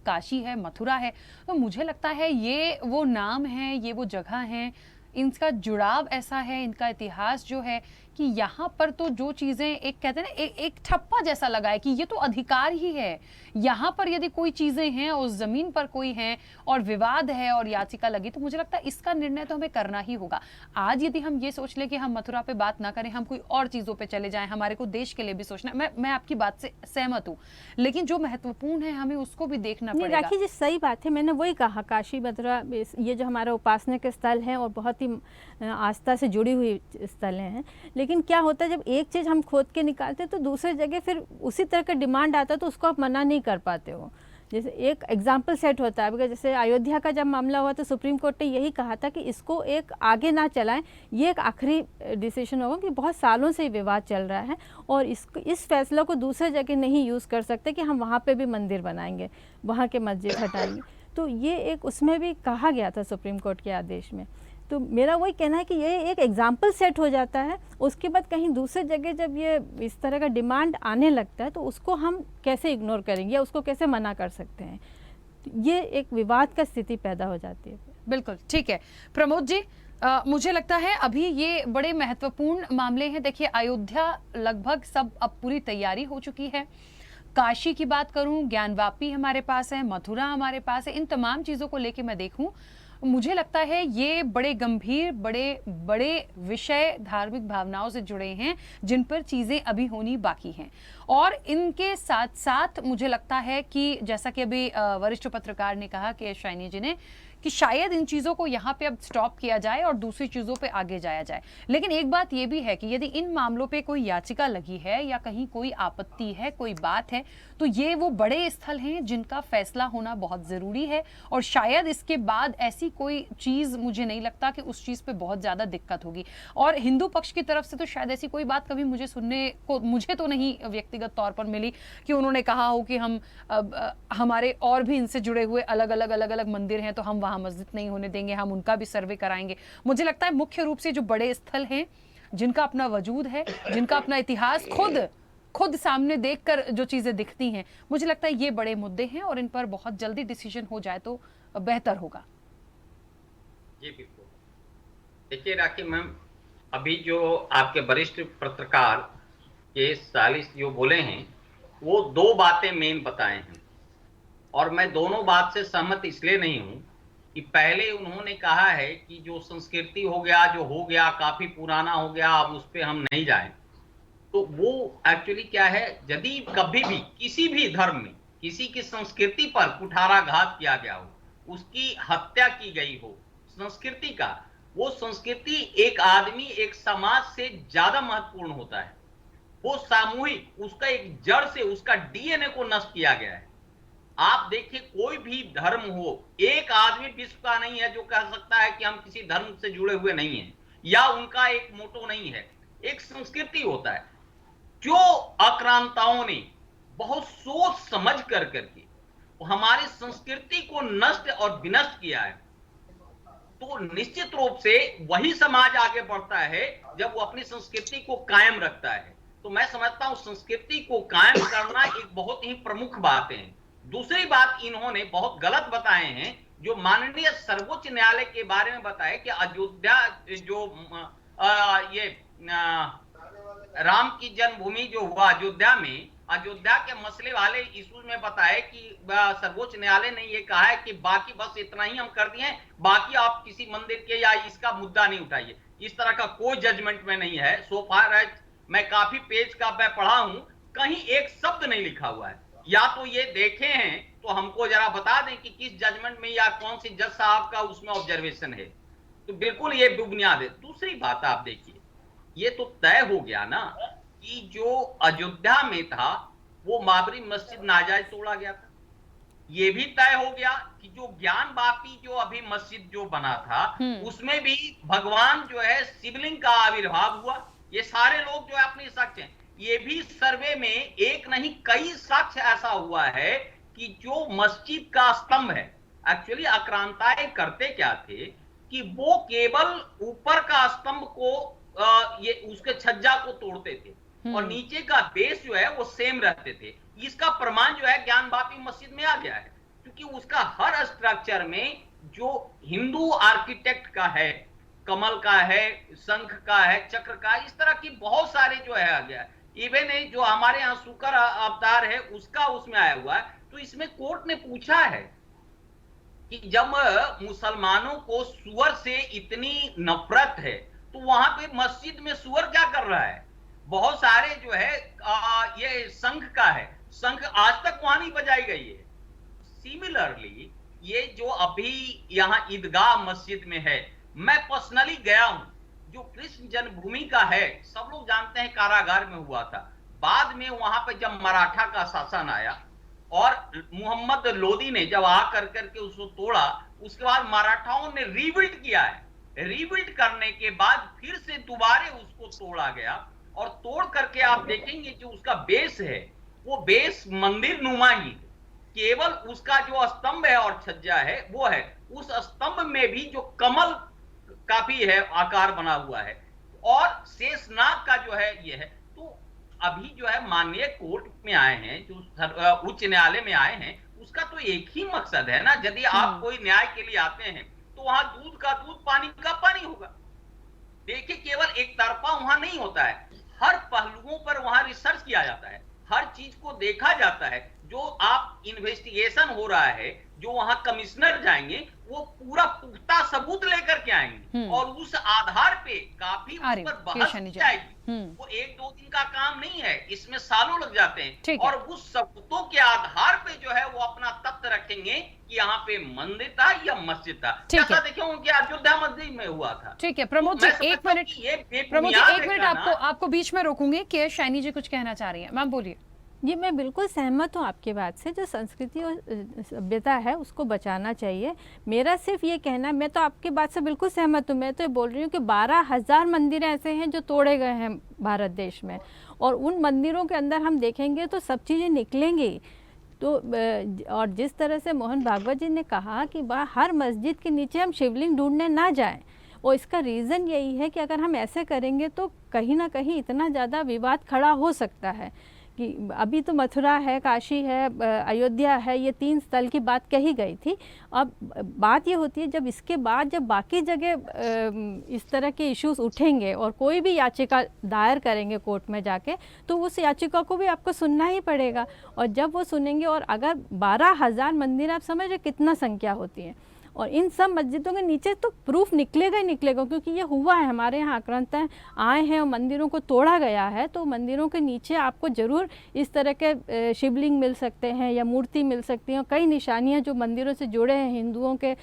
काशी है, मथुरा है, तो मुझे लगता है ये वो नाम है, ये वो जगह है, इनका जुड़ाव ऐसा है, इनका इतिहास जो है कि यहाँ पर तो जो चीज़ें एक कहते हैं ना एक ठप्पा जैसा लगा है कि ये तो अधिकार ही है। यहाँ पर यदि कोई चीज़ें हैं, उस ज़मीन पर कोई है और विवाद है और याचिका लगी, तो मुझे लगता है इसका निर्णय तो हमें करना ही होगा। आज यदि हम ये सोच लें कि हम मथुरा पे बात ना करें, हम कोई और चीज़ों पे चले जाएं, हमारे को देश के लिए भी सोचना, मैं आपकी बात से सहमत हूँ, लेकिन जो महत्वपूर्ण है हमें उसको भी देखना पड़ेगा। राखी जी सही बात है, मैंने वही कहा, काशी मथुरा ये जो हमारा उपासना के स्थल हैं और बहुत ही आस्था से जुड़ी हुई स्थलें हैं, लेकिन क्या होता है जब एक चीज़ हम खोद के निकालते हैं तो दूसरे जगह फिर उसी तरह का डिमांड आता है तो उसको आप मना नहीं कर पाते हो। जैसे एक एग्जाम्पल सेट होता है, because जैसे अयोध्या का जब मामला हुआ तो सुप्रीम कोर्ट ने यही कहा था कि इसको एक आगे ना चलाएं, ये एक आखिरी डिसीजन होगा कि बहुत सालों से विवाद चल रहा है और इस फैसला को दूसरे जगह नहीं यूज़ कर सकते कि हम वहाँ पे भी मंदिर बनाएंगे, वहाँ के मस्जिद हटाएंगे। तो ये एक उसमें भी कहा गया था सुप्रीम कोर्ट के आदेश में। तो मेरा वही कहना है कि ये एक एग्जाम्पल सेट हो जाता है, उसके बाद कहीं दूसरे जगह जब ये इस तरह का डिमांड आने लगता है तो उसको हम कैसे इग्नोर करेंगे या उसको कैसे मना कर सकते हैं, ये एक विवाद का स्थिति पैदा हो जाती है। बिल्कुल ठीक है प्रमोद जी, मुझे लगता है अभी ये बड़े महत्वपूर्ण मामले हैं। देखिए अयोध्या लगभग सब अब पूरी तैयारी हो चुकी है, काशी की बात करूं, ज्ञानवापी हमारे पास है, मथुरा हमारे पास है, इन तमाम चीज़ों को लेके मैं देखूं, मुझे लगता है ये बड़े गंभीर बड़े विषय धार्मिक भावनाओं से जुड़े हैं जिन पर चीज़ें अभी होनी बाकी हैं। और इनके साथ साथ मुझे लगता है कि जैसा कि अभी वरिष्ठ पत्रकार ने कहा कि शाइनी जी ने कि शायद इन चीज़ों को यहाँ पे अब स्टॉप किया जाए और दूसरी चीज़ों पे आगे जाया जाए। लेकिन एक बात ये भी है कि यदि इन मामलों पे कोई याचिका लगी है या कहीं कोई आपत्ति है, कोई बात है, तो ये वो बड़े स्थल हैं जिनका फैसला होना बहुत ज़रूरी है और शायद इसके बाद ऐसी कोई चीज़ मुझे नहीं लगता कि उस चीज़ पे बहुत ज़्यादा दिक्कत होगी। और हिंदू पक्ष की तरफ से तो शायद ऐसी कोई बात कभी मुझे तो नहीं व्यक्तिगत तौर पर मिली कि उन्होंने कहा हो कि हम हमारे और भी इनसे जुड़े हुए अलग अलग मंदिर हैं तो हम वहाँ मस्जिद नहीं होने देंगे, हम उनका भी सर्वे कराएंगे। मुझे लगता है मुख्य रूप से जो बड़े स्थल हैं जिनका अपना वजूद है, जिनका अपना इतिहास खुद सामने देखकर जो चीजें दिखती हैं, मुझे लगता है ये बड़े मुद्दे हैं और इन पर बहुत जल्दी डिसीजन हो जाए तो बेहतर होगा। जी बिल्कुल। देखिए राखी मैम, अभी जो आपके वरिष्ठ पत्रकार के सालिस जो बोले हैं वो दो बातें मेन बताए हैं और मैं दोनों बात से सहमत इसलिए नहीं हूं कि पहले उन्होंने कहा है कि जो संस्कृति हो गया, जो हो गया काफी पुराना हो गया, अब उस पर हम नहीं जाएं। तो वो एक्चुअली क्या है, यदि कभी भी किसी भी धर्म में किसी की संस्कृति पर कुठाराघात किया गया हो, उसकी हत्या की गई हो संस्कृति का, वो संस्कृति एक आदमी एक समाज से ज्यादा महत्वपूर्ण होता है। वो सामूहिक, उसका एक जड़ से उसका डीएनए को नष्ट किया गया है। आप देखिए, कोई भी धर्म हो, एक आदमी विश्व का नहीं है जो कह सकता है कि हम किसी धर्म से जुड़े हुए नहीं हैं, या उनका एक मोटो नहीं है। एक संस्कृति होता है। जो आक्रांताओं ने बहुत सोच समझ करके हमारी संस्कृति को नष्ट और विनष्ट किया है, तो निश्चित रूप से वही समाज आगे बढ़ता है जब वो अपनी संस्कृति को कायम रखता है। तो मैं समझता हूं संस्कृति को कायम करना एक बहुत ही प्रमुख बात है। दूसरी बात इन्होंने बहुत गलत बताए हैं, जो माननीय सर्वोच्च न्यायालय के बारे में बताया कि अयोध्या जो ये राम की जन्मभूमि जो हुआ अयोध्या में, अयोध्या के मसले वाले इश्यूज में बताया कि सर्वोच्च न्यायालय ने ये कहा है कि बाकी बस इतना ही हम कर दिए हैं, बाकी आप किसी मंदिर के या इसका मुद्दा नहीं उठाइए। इस तरह का कोई जजमेंट में नहीं है। सो फार एज मैं काफी पेज का मैं पढ़ा हूं, कहीं एक शब्द नहीं लिखा हुआ है। या तो ये देखे हैं तो हमको जरा बता दें कि किस जजमेंट में या कौन सी जज साहब का उसमें ऑब्जर्वेशन है। तो बिल्कुल ये बेबुनियाद है। दूसरी बात आप देखिए, ये तो तय हो गया ना कि जो अयोध्या में था वो बाबरी मस्जिद नाजायज तोड़ा गया था। ये भी तय हो गया कि जो ज्ञान वापी जो अभी मस्जिद जो बना था उसमें भी भगवान जो है शिवलिंग का आविर्भाव हुआ। ये सारे लोग जो है अपनी साक्ष्य हैं। ये भी सर्वे में एक नहीं कई साक्ष्य ऐसा हुआ है कि जो मस्जिद का स्तंभ है, एक्चुअली आक्रांताएं करते क्या थे कि वो केवल ऊपर का स्तंभ को ये उसके छज्जा को तोड़ते थे और नीचे का बेस जो है वो सेम रहते थे। इसका प्रमाण जो है ज्ञान वापी मस्जिद में आ गया है, क्योंकि उसका हर स्ट्रक्चर में जो हिंदू आर्किटेक्ट का है, कमल का है, शंख का है, चक्र का, इस तरह की बहुत सारे जो है आ गया है। इवन जो हमारे यहाँ शुक्र अवतार है उसका उसमें आया हुआ है। तो इसमें कोर्ट ने पूछा है कि जब मुसलमानों को सुअर से इतनी नफरत है तो वहां पे मस्जिद में सुअर क्या कर रहा है? बहुत सारे जो है ये शंख का है, शंख आज तक वहां नहीं बजाई गई है। सिमिलरली ये जो अभी यहाँ ईदगाह मस्जिद में है, मैं पर्सनली गया हूं, जो कृष्ण जन्मभूमि का है, सब लोग जानते हैं कारागार में हुआ था। बाद में वहां पे जब मराठा का शासन आया और मोहम्मद लोदी ने जब आकर करके उसको तोड़ा, उसके बाद मराठाओं ने रीबिल्ड किया है। रीबिल्ड करने के बाद फिर से दोबारा उसको तोड़ा गया और तोड़ करके आप देखेंगे जो उसका बेस है वो बेस मंदिर नुमा ही, केवल उसका जो स्तंभ है और छज्जा है वो है। उस स्तंभ में भी जो कमल काफी है आकार बना हुआ है और शेषनाग का जो है ये है। तो अभी जो है माननीय कोर्ट में आए हैं, जो उच्च न्यायालय में आए हैं, उसका तो एक ही मकसद है ना। यदि आप कोई न्याय के लिए आते हैं तो वहां दूध का दूध, पानी का पानी होगा। देखिए, केवल एक तरफा वहां नहीं होता है, हर पहलुओं पर वहां रिसर्च किया जाता है, हर चीज को देखा जाता है। जो आप इन्वेस्टिगेशन हो रहा है, जो वहां कमिश्नर जाएंगे वो पूरा पुख्ता सबूत लेकर के आएंगे और उस आधार पे काफी उस पर बहस जाएगी। वो एक दो दिन का काम नहीं है, इसमें सालों लग जाते हैं और उस सबूतों के आधार पे जो है वो अपना तथ्य रखेंगे कि यहाँ पे मंदिर था या मस्जिद था। जैसा देखिए उनके अयोध्या मस्जिद में हुआ था। ठीक है प्रमोद जी, एक मिनट आपको बीच में रोकूंगी कि शैनी जी कुछ कहना चाह रही है। मैम बोलिए। जी, मैं बिल्कुल सहमत हूँ आपकी बात से। जो संस्कृति और सभ्यता है उसको बचाना चाहिए। मेरा सिर्फ ये कहना, मैं तो आपकी बात से बिल्कुल सहमत हूँ। मैं तो ये बोल रही हूँ कि 12,000 मंदिर ऐसे हैं जो तोड़े गए हैं भारत देश में, और उन मंदिरों के अंदर हम देखेंगे तो सब चीज़ें निकलेंगी। तो और जिस तरह से मोहन भागवत जी ने कहा कि हर मस्जिद के नीचे हम शिवलिंग ढूंढने ना जाएं, और इसका रीज़न यही है कि अगर हम ऐसे करेंगे तो कहीं ना कहीं इतना ज़्यादा विवाद खड़ा हो सकता है कि अभी तो मथुरा है, काशी है, अयोध्या है, ये 3 स्थल की बात कही गई थी। अब बात ये होती है जब इसके बाद जब बाकी जगह इस तरह के इश्यूज उठेंगे और कोई भी याचिका दायर करेंगे कोर्ट में जाके, तो उस याचिका को भी आपको सुनना ही पड़ेगा। और जब वो सुनेंगे, और अगर 12,000 मंदिर, आप समझ रहे कितना संख्या होती है, और इन सब मस्जिदों के नीचे तो प्रूफ निकलेगा ही निकलेगा, क्योंकि ये हुआ है। हमारे यहाँ आक्रांताएं आए हैं और मंदिरों को तोड़ा गया है, तो मंदिरों के नीचे आपको ज़रूर इस तरह के शिवलिंग मिल सकते हैं या मूर्ति मिल सकती हैं। कई निशानियाँ जो मंदिरों से जुड़े हैं, हिंदुओं के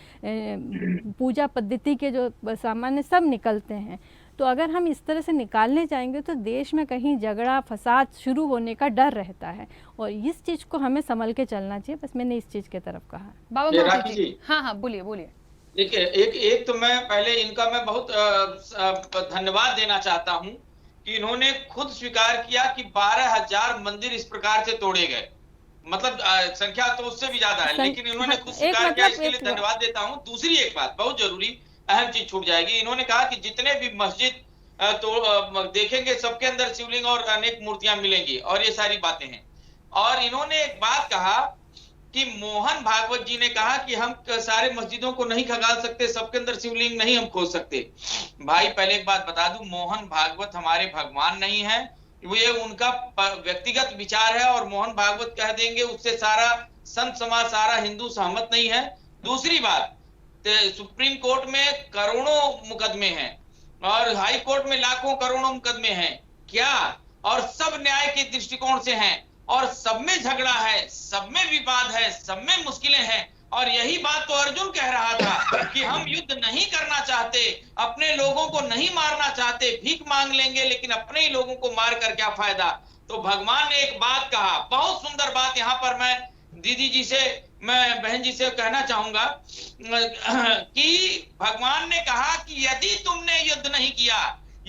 पूजा पद्धति के जो सामान्य सब निकलते हैं। तो अगर हम इस तरह से निकालने जाएंगे तो देश में कहीं झगड़ा फसाद शुरू होने का डर रहता है, और इस चीज़ को हमें संभल के चलना चाहिए। बस मैंने इस चीज़ की तरफ कहा। बाबा महादेव जी, हाँ बोलिए बोलिए। देखिए, एक तो मैं पहले इनका मैं बहुत धन्यवाद देना चाहता हूं कि इन्होंने खुद स्वीकार किया कि 12,000 मंदिर इस प्रकार से तोड़े गए। मतलब संख्या तो उससे भी ज्यादा है, लेकिन इन्होंने खुद स्वीकार किया, इसके लिए धन्यवाद देता हूं। दूसरी एक बात बहुत जरूरी अहम चीज छूट जाएगी। इन्होंने कहा कि जितने भी मस्जिद तो देखेंगे सबके अंदर शिवलिंग और अनेक मूर्तियां मिलेंगी, और ये सारी बातें हैं। और इन्होंने एक बात कहा कि मोहन भागवत जी ने कहा कि हम सारे मस्जिदों को नहीं खंगाल सकते, सबके अंदर शिवलिंग नहीं हम खोज सकते। भाई पहले एक बात बता दूं, मोहन भागवत हमारे भगवान नहीं है, ये उनका व्यक्तिगत विचार है, और मोहन भागवत कह देंगे उससे सारा संत समाज, सारा हिंदू सहमत नहीं है। दूसरी बात, सुप्रीम कोर्ट में करोड़ों मुकदमे हैं और हाई कोर्ट में लाखों करोड़ों मुकदमे हैं क्या, और सब न्याय के दृष्टिकोण से हैं, और सब में झगड़ा है, सब में विवाद है, सब में मुश्किलें हैं। और यही बात तो अर्जुन कह रहा था कि हम युद्ध नहीं करना चाहते, अपने लोगों को नहीं मारना चाहते, भीख मांग लेंगे लेकिन अपने ही लोगों को मार कर क्या फायदा। तो भगवान ने एक बात कहा, बहुत सुंदर बात, यहाँ पर मैं दीदी जी से, मैं बहन जी से कहना चाहूंगा कि भगवान ने कहा कि यदि तुमने युद्ध नहीं किया,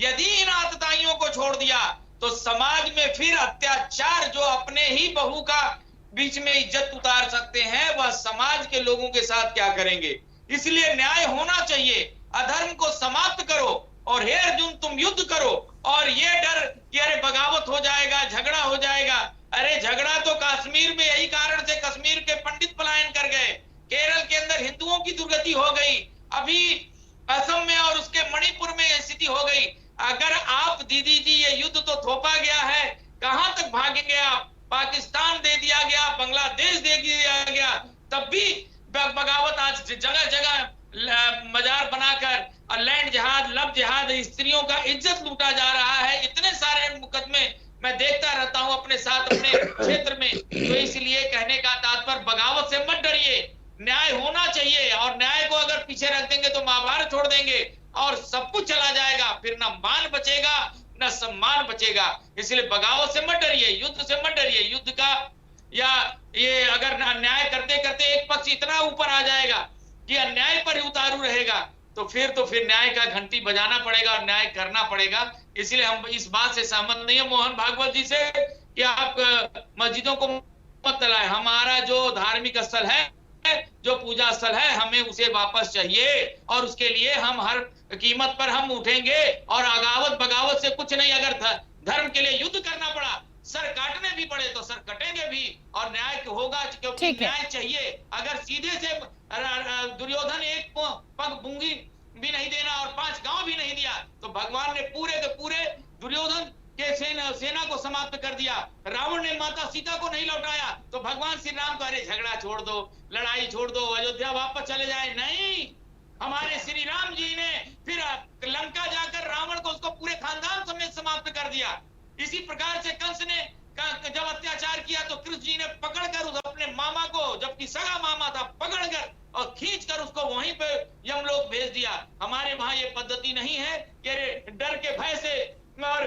यदि इन आतताइयों को छोड़ दिया, तो समाज में फिर अत्याचार, जो अपने ही बहू का बीच में इज्जत उतार सकते हैं, वह समाज के लोगों के साथ क्या करेंगे। इसलिए न्याय होना चाहिए, अधर्म को समाप्त करो, और हे अर्जुन तुम युद्ध करो। और ये डर कि अरे बगावत हो जाएगा, झगड़ा हो जाएगा, अरे झगड़ा तो कश्मीर में यही कारण से कश्मीर के पंडित पलायन कर गए, केरल के अंदर हिंदुओं की दुर्गति हो गई, अभी असम में और उसके मणिपुर में स्थिति हो गई। अगर आप दीदी जी, ये युद्ध तो थोपा गया है, कहां तक भागेंगे आप। पाकिस्तान दे दिया गया, बांग्लादेश दे दिया गया, तब भी बगावत आज जगह जगह मजार बनाकर, और लैंड जिहाद, लव जिहाद, स्त्रियों का इज्जत लूटा जा रहा है। इतने सारे मुकदमे मैं देखता रहता हूं अपने साथ, अपने क्षेत्र में। तो इसलिए कहने का तात्पर्य, बगावत से मत डरिए, न्याय होना चाहिए, और न्याय को अगर पीछे रख देंगे तो महाभारत छोड़ देंगे और सब कुछ चला जाएगा, फिर ना मान बचेगा ना सम्मान बचेगा। इसलिए बगावत से मत डरिए, युद्ध से मत डरिए। युद्ध का या ये अगर न्याय करते करते एक पक्ष इतना ऊपर आ जाएगा कि अन्याय पर ही उतारू रहेगा, तो फिर न्याय का घंटी बजाना पड़ेगा और न्याय करना पड़ेगा। इसलिए हम इस बात से सहमत नहीं है मोहन भागवत जी से कि आप मस्जिदों को मत तलाएं। हमारा जो धार्मिक स्थल है, जो पूजा स्थल है, हमें उसे वापस चाहिए, और उसके लिए हम हर कीमत पर हम उठेंगे। और अगावत बगावत से कुछ नहीं, अगर धर्म के लिए युद्ध करना पड़ा, सर काटने भी पड़े तो सर कटेंगे भी, और न्याय होगा, क्योंकि न्याय चाहिए। अगर सीधे से दुर्योधन एक पग बूंगी भी नहीं देना और 5 गांव भी नहीं दिया, तो भगवान ने पूरे के पूरे दुर्योधन के सेना को समाप्त कर दिया। रावण ने माता सीता को नहीं लौटाया, तो भगवान श्री राम को अरे झगड़ा छोड़ दो, लड़ाई छोड़ दो, अयोध्या वापस चले जाए, नहीं। हमारे श्री राम जी ने फिर लंका जाकर रावण को, उसको पूरे खानदान समेत समाप्त कर दिया। इसी प्रकार से कंस ने जब अत्याचार किया, तो कृष्ण जी ने पकड़कर उस अपने मामा को, जबकि सगा मामा था, पकड़कर और खींचकर उसको वहीं पे यमलोक भेज दिया। हमारे वहां ये पद्धति नहीं है कि डर के भय से और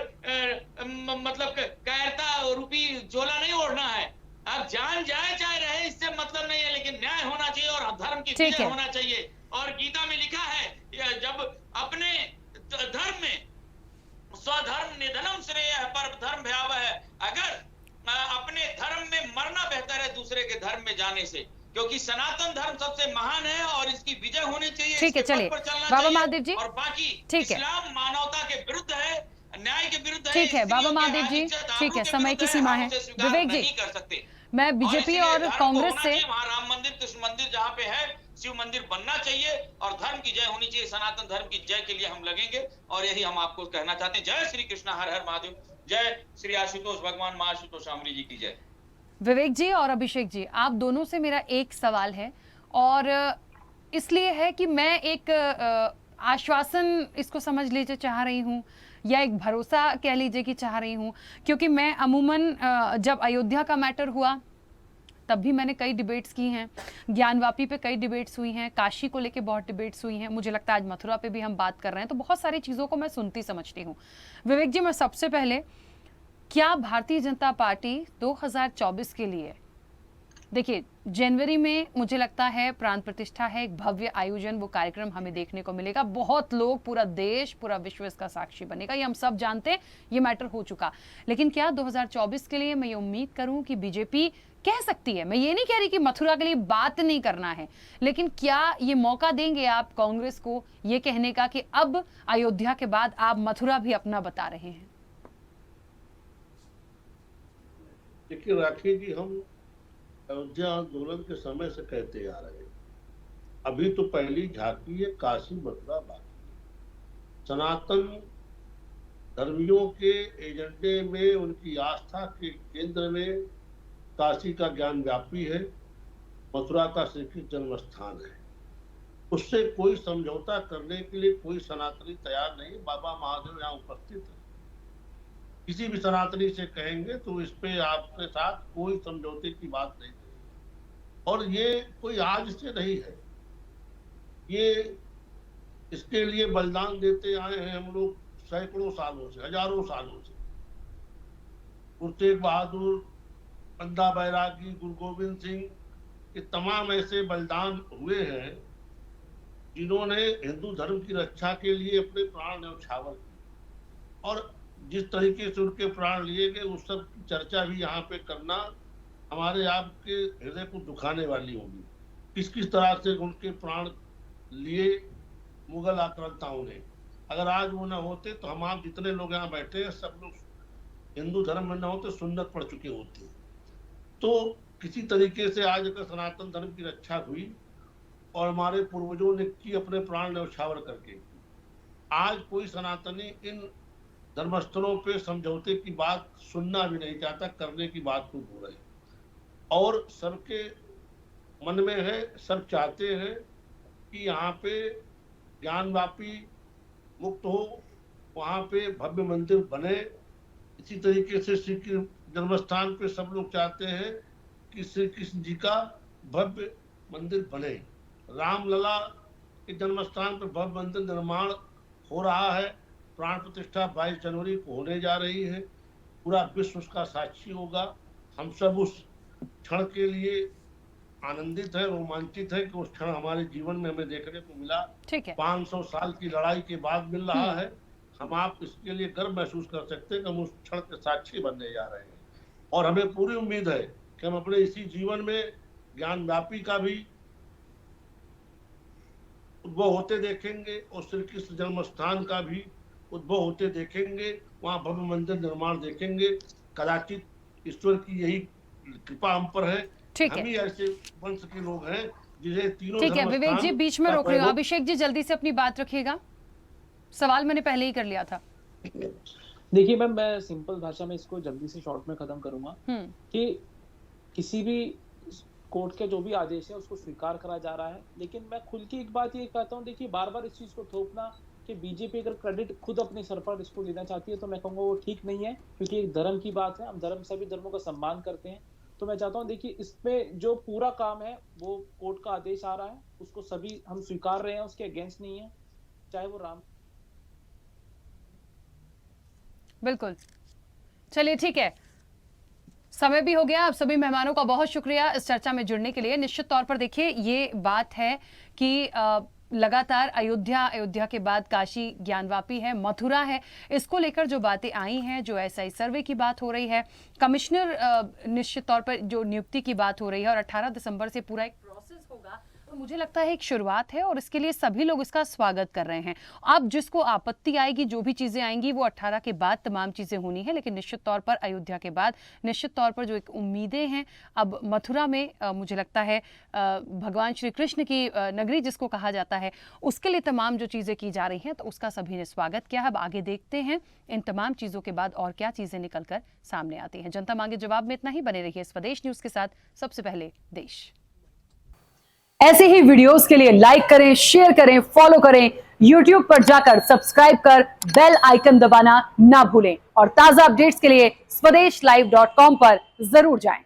मतलब कायरता रूपी झोला नहीं ओढ़ना है। अब जान जाए चाहे रहे, इससे मतलब नहीं है, लेकिन न्याय होना चाहिए और धर्म की विजय होना चाहिए। और गीता में लिखा है, जब अपने धर्म में स्वधर्म निधनम श्रेयः पर धर्म भयावह है। अगर अपने धर्म में मरना बेहतर है दूसरे के धर्म में जाने से, क्योंकि सनातन धर्म सबसे महान है और इसकी विजय होनी चाहिए। ठीक है, चलिए बाबा महादेव जी, और बाकी इस्लाम मानवता के विरुद्ध है, न्याय के विरुद्ध है। ठीक है बाबा महादेव जी, ठीक है, समय की सीमा है। विवेक जी, कर सकते। मैं बीजेपी और कांग्रेस से, वहाँ राम मंदिर, कृष्ण मंदिर जहाँ पे है, शिव मंदिर बनना चाहिए और धर्म की जय होनी चाहिए। सनातन धर्म की जय के लिए हम लगेंगे, और यही हम आपको कहना चाहते हैं। जय श्री कृष्ण, हर हर महादेव, जय श्री आशुतोष भगवान मां आशुतोष शामली जी की जय। विवेक जी और अभिषेक जी, आप दोनों से मेरा एक सवाल है, और इसलिए है कि मैं एक आश्वासन इसको समझ लीजिए चाह रही हूँ, या एक भरोसा कह लीजिए कि चाह रही हूँ, क्योंकि मैं अमूमन जब अयोध्या का मैटर हुआ तब भी मैंने कई डिबेट्स की हैं, ज्ञानवापी पे कई डिबेट्स हुई हैं, काशी को लेके बहुत डिबेट्स हुई हैं, मुझे लगता है आज मथुरा पे भी हम बात कर रहे हैं, तो बहुत सारी चीज़ों को मैं सुनती समझती हूँ। विवेक जी, मैं सबसे पहले, क्या भारतीय जनता पार्टी 2024 के लिए, देखिए जनवरी में मुझे लगता है प्राण प्रतिष्ठा है, एक भव्य आयोजन, वो कार्यक्रम हमें देखने को मिलेगा, बहुत लोग, पूरा देश, पूरा विश्व इसका साक्षी बनेगा, ये हम सब जानते हैं, ये मैटर हो चुका। लेकिन क्या 2024 के लिए मैं ये उम्मीद करूं कि बीजेपी कह सकती है, मैं ये नहीं कह रही कि मथुरा के लिए बात नहीं करना है, लेकिन क्या ये मौका देंगे आप कांग्रेस को ये कहने का कि अब अयोध्या के बाद आप मथुरा भी अपना बता रहे हैं? देखिए राखी जी, हम अयोध्या आंदोलन के समय से कहते आ रहे हैं, अभी तो पहली झांकी है काशी मथुरा बाकी। सनातन धर्मियों के एजेंडे में, उनकी आस्था के केंद्र में काशी का ज्ञान व्यापी है, मथुरा का श्री कृष्ण जन्म स्थान है। उससे कोई समझौता करने के लिए कोई सनातनी तैयार नहीं। बाबा महादेव यहाँ उपस्थित है, किसी भी सनातनी से कहेंगे तो इस पे आपके साथ कोई समझौते की बात नहीं करेंगे। और ये कोई आज से नहीं है, ये इसके लिए बलिदान देते आए हैं हम लोग सैकड़ों सालों से, हजारों सालों से। गुरु तेग बहादुर, बंदा बैरागी, गुरु गोविंद सिंह, ये तमाम ऐसे बलिदान हुए हैं जिन्होंने हिंदू धर्म की रक्षा के लिए अपने प्राण न्यौछावर किए। और जिस तरीके से उनके प्राण लिए गए उस सब की चर्चा भी यहाँ पे करना हमारे आपके हृदय को दुखाने वाली होगी। किस किस तरह से उनके प्राण लिए मुगल आक्रांताओं ने। अगर आज वो न होते तो हम आप जितने लोग यहाँ बैठे हैं सब लोग हिंदू धर्म में न होते, सुन्नत पढ़ चुके होते। तो किसी तरीके से आज अगर सनातन धर्म की रक्षा हुई और हमारे पूर्वजों ने की अपने प्राण न्यौछावर करके, आज कोई सनातनी इन धर्मस्थलों पे समझौते की बात सुनना भी नहीं चाहता, करने की बात को दूर है। और सबके मन में है, सब चाहते हैं कि यहाँ पे ज्ञानवापी मुक्त हो, वहाँ पे भव्य मंदिर बने। इसी तरीके से श्री कृष्ण जन्मस्थान पे सब लोग चाहते हैं कि श्री कृष्ण जी का भव्य मंदिर बने। रामलला के जन्मस्थान पर भव्य मंदिर निर्माण हो रहा है, प्राण प्रतिष्ठा 22 जनवरी को होने जा रही है। पूरा विश्व उसका साक्षी होगा। हम सब उस क्षण के लिए आनंदित है, रोमांचित है कि उस क्षण हमारे जीवन में हमें देखने को मिला। 500 साल की लड़ाई के बाद मिल रहा है। हम आप इसके लिए गर्व महसूस कर सकते हैं कि हम उस क्षण के साक्षी बनने जा रहे हैं। और हमें पूरी उम्मीद है कि हम अपने इसी जीवन में ज्ञानव्यापी का भी उद्भव होते देखेंगे और श्री कृष्ण जन्म स्थान का भी उद्भव होते देखेंगे। वहाँ भव्य मंदिर निर्माण देखेंगे। कदाचित ईश्वर की यही कृपा हम पर है। हम ही ऐसे वंश के लोग हैं जिन्हें तीनों। ठीक है विवेक जी, बीच में रोक रही हूँ। अभिषेक जी जल्दी से अपनी बात रखिएगा, सवाल मैंने पहले ही कर लिया था। देखिए मैम, मैं सिंपल भाषा में इसको जल्दी से शॉर्ट में खत्म करूंगा कि किसी भी कोर्ट के जो भी आदेश है उसको स्वीकार करा जा रहा है। लेकिन मैं खुल की एक बात ये कहता हूँ, देखिए बार बार इस चीज को थोपना कि बीजेपी अगर क्रेडिट खुद अपने सर पर इसको लेना चाहती है तो मैं कहूँगा वो ठीक नहीं है, क्योंकि एक धर्म की बात है। हम धर्म सभी धर्मों का सम्मान करते हैं। तो मैं चाहता हूँ देखिए इसमें जो पूरा काम है वो कोर्ट का आदेश आ रहा है, उसको सभी हम स्वीकार रहे हैं, उसके अगेंस्ट नहीं है, चाहे वो राम। बिल्कुल, चलिए ठीक है, समय भी हो गया। आप सभी मेहमानों का बहुत शुक्रिया इस चर्चा में जुड़ने के लिए। निश्चित तौर पर देखिए ये बात है कि लगातार अयोध्या के बाद काशी ज्ञानवापी है, मथुरा है, इसको लेकर जो बातें आई हैं, जो एसआई सर्वे की बात हो रही है, कमिश्नर निश्चित तौर पर जो नियुक्ति की बात हो रही है और 18 दिसंबर से पूरा एक प्रोसेस होगा, तो मुझे लगता है एक शुरुआत है और इसके लिए सभी लोग इसका स्वागत कर रहे हैं। अब जिसको आपत्ति आएगी, जो भी चीज़ें आएंगी वो 18 के बाद तमाम चीज़ें होनी है, लेकिन निश्चित तौर पर अयोध्या के बाद निश्चित तौर पर जो एक उम्मीदें हैं अब मथुरा में, मुझे लगता है भगवान श्री कृष्ण की नगरी जिसको कहा जाता है, उसके लिए तमाम जो चीज़ें की जा रही हैं, तो उसका सभी ने स्वागत किया। अब आगे देखते हैं इन तमाम चीज़ों के बाद और क्या चीज़ें निकल कर सामने आती हैं। जनता मांगे जवाब में इतना ही। बने रहिए स्वदेश न्यूज़ के साथ, सबसे पहले देश। ऐसे ही वीडियोस के लिए लाइक करें, शेयर करें, फॉलो करें, YouTube पर जाकर सब्सक्राइब कर बेल आइकन दबाना ना भूलें और ताजा अपडेट्स के लिए swedeshlive.com पर जरूर जाएं।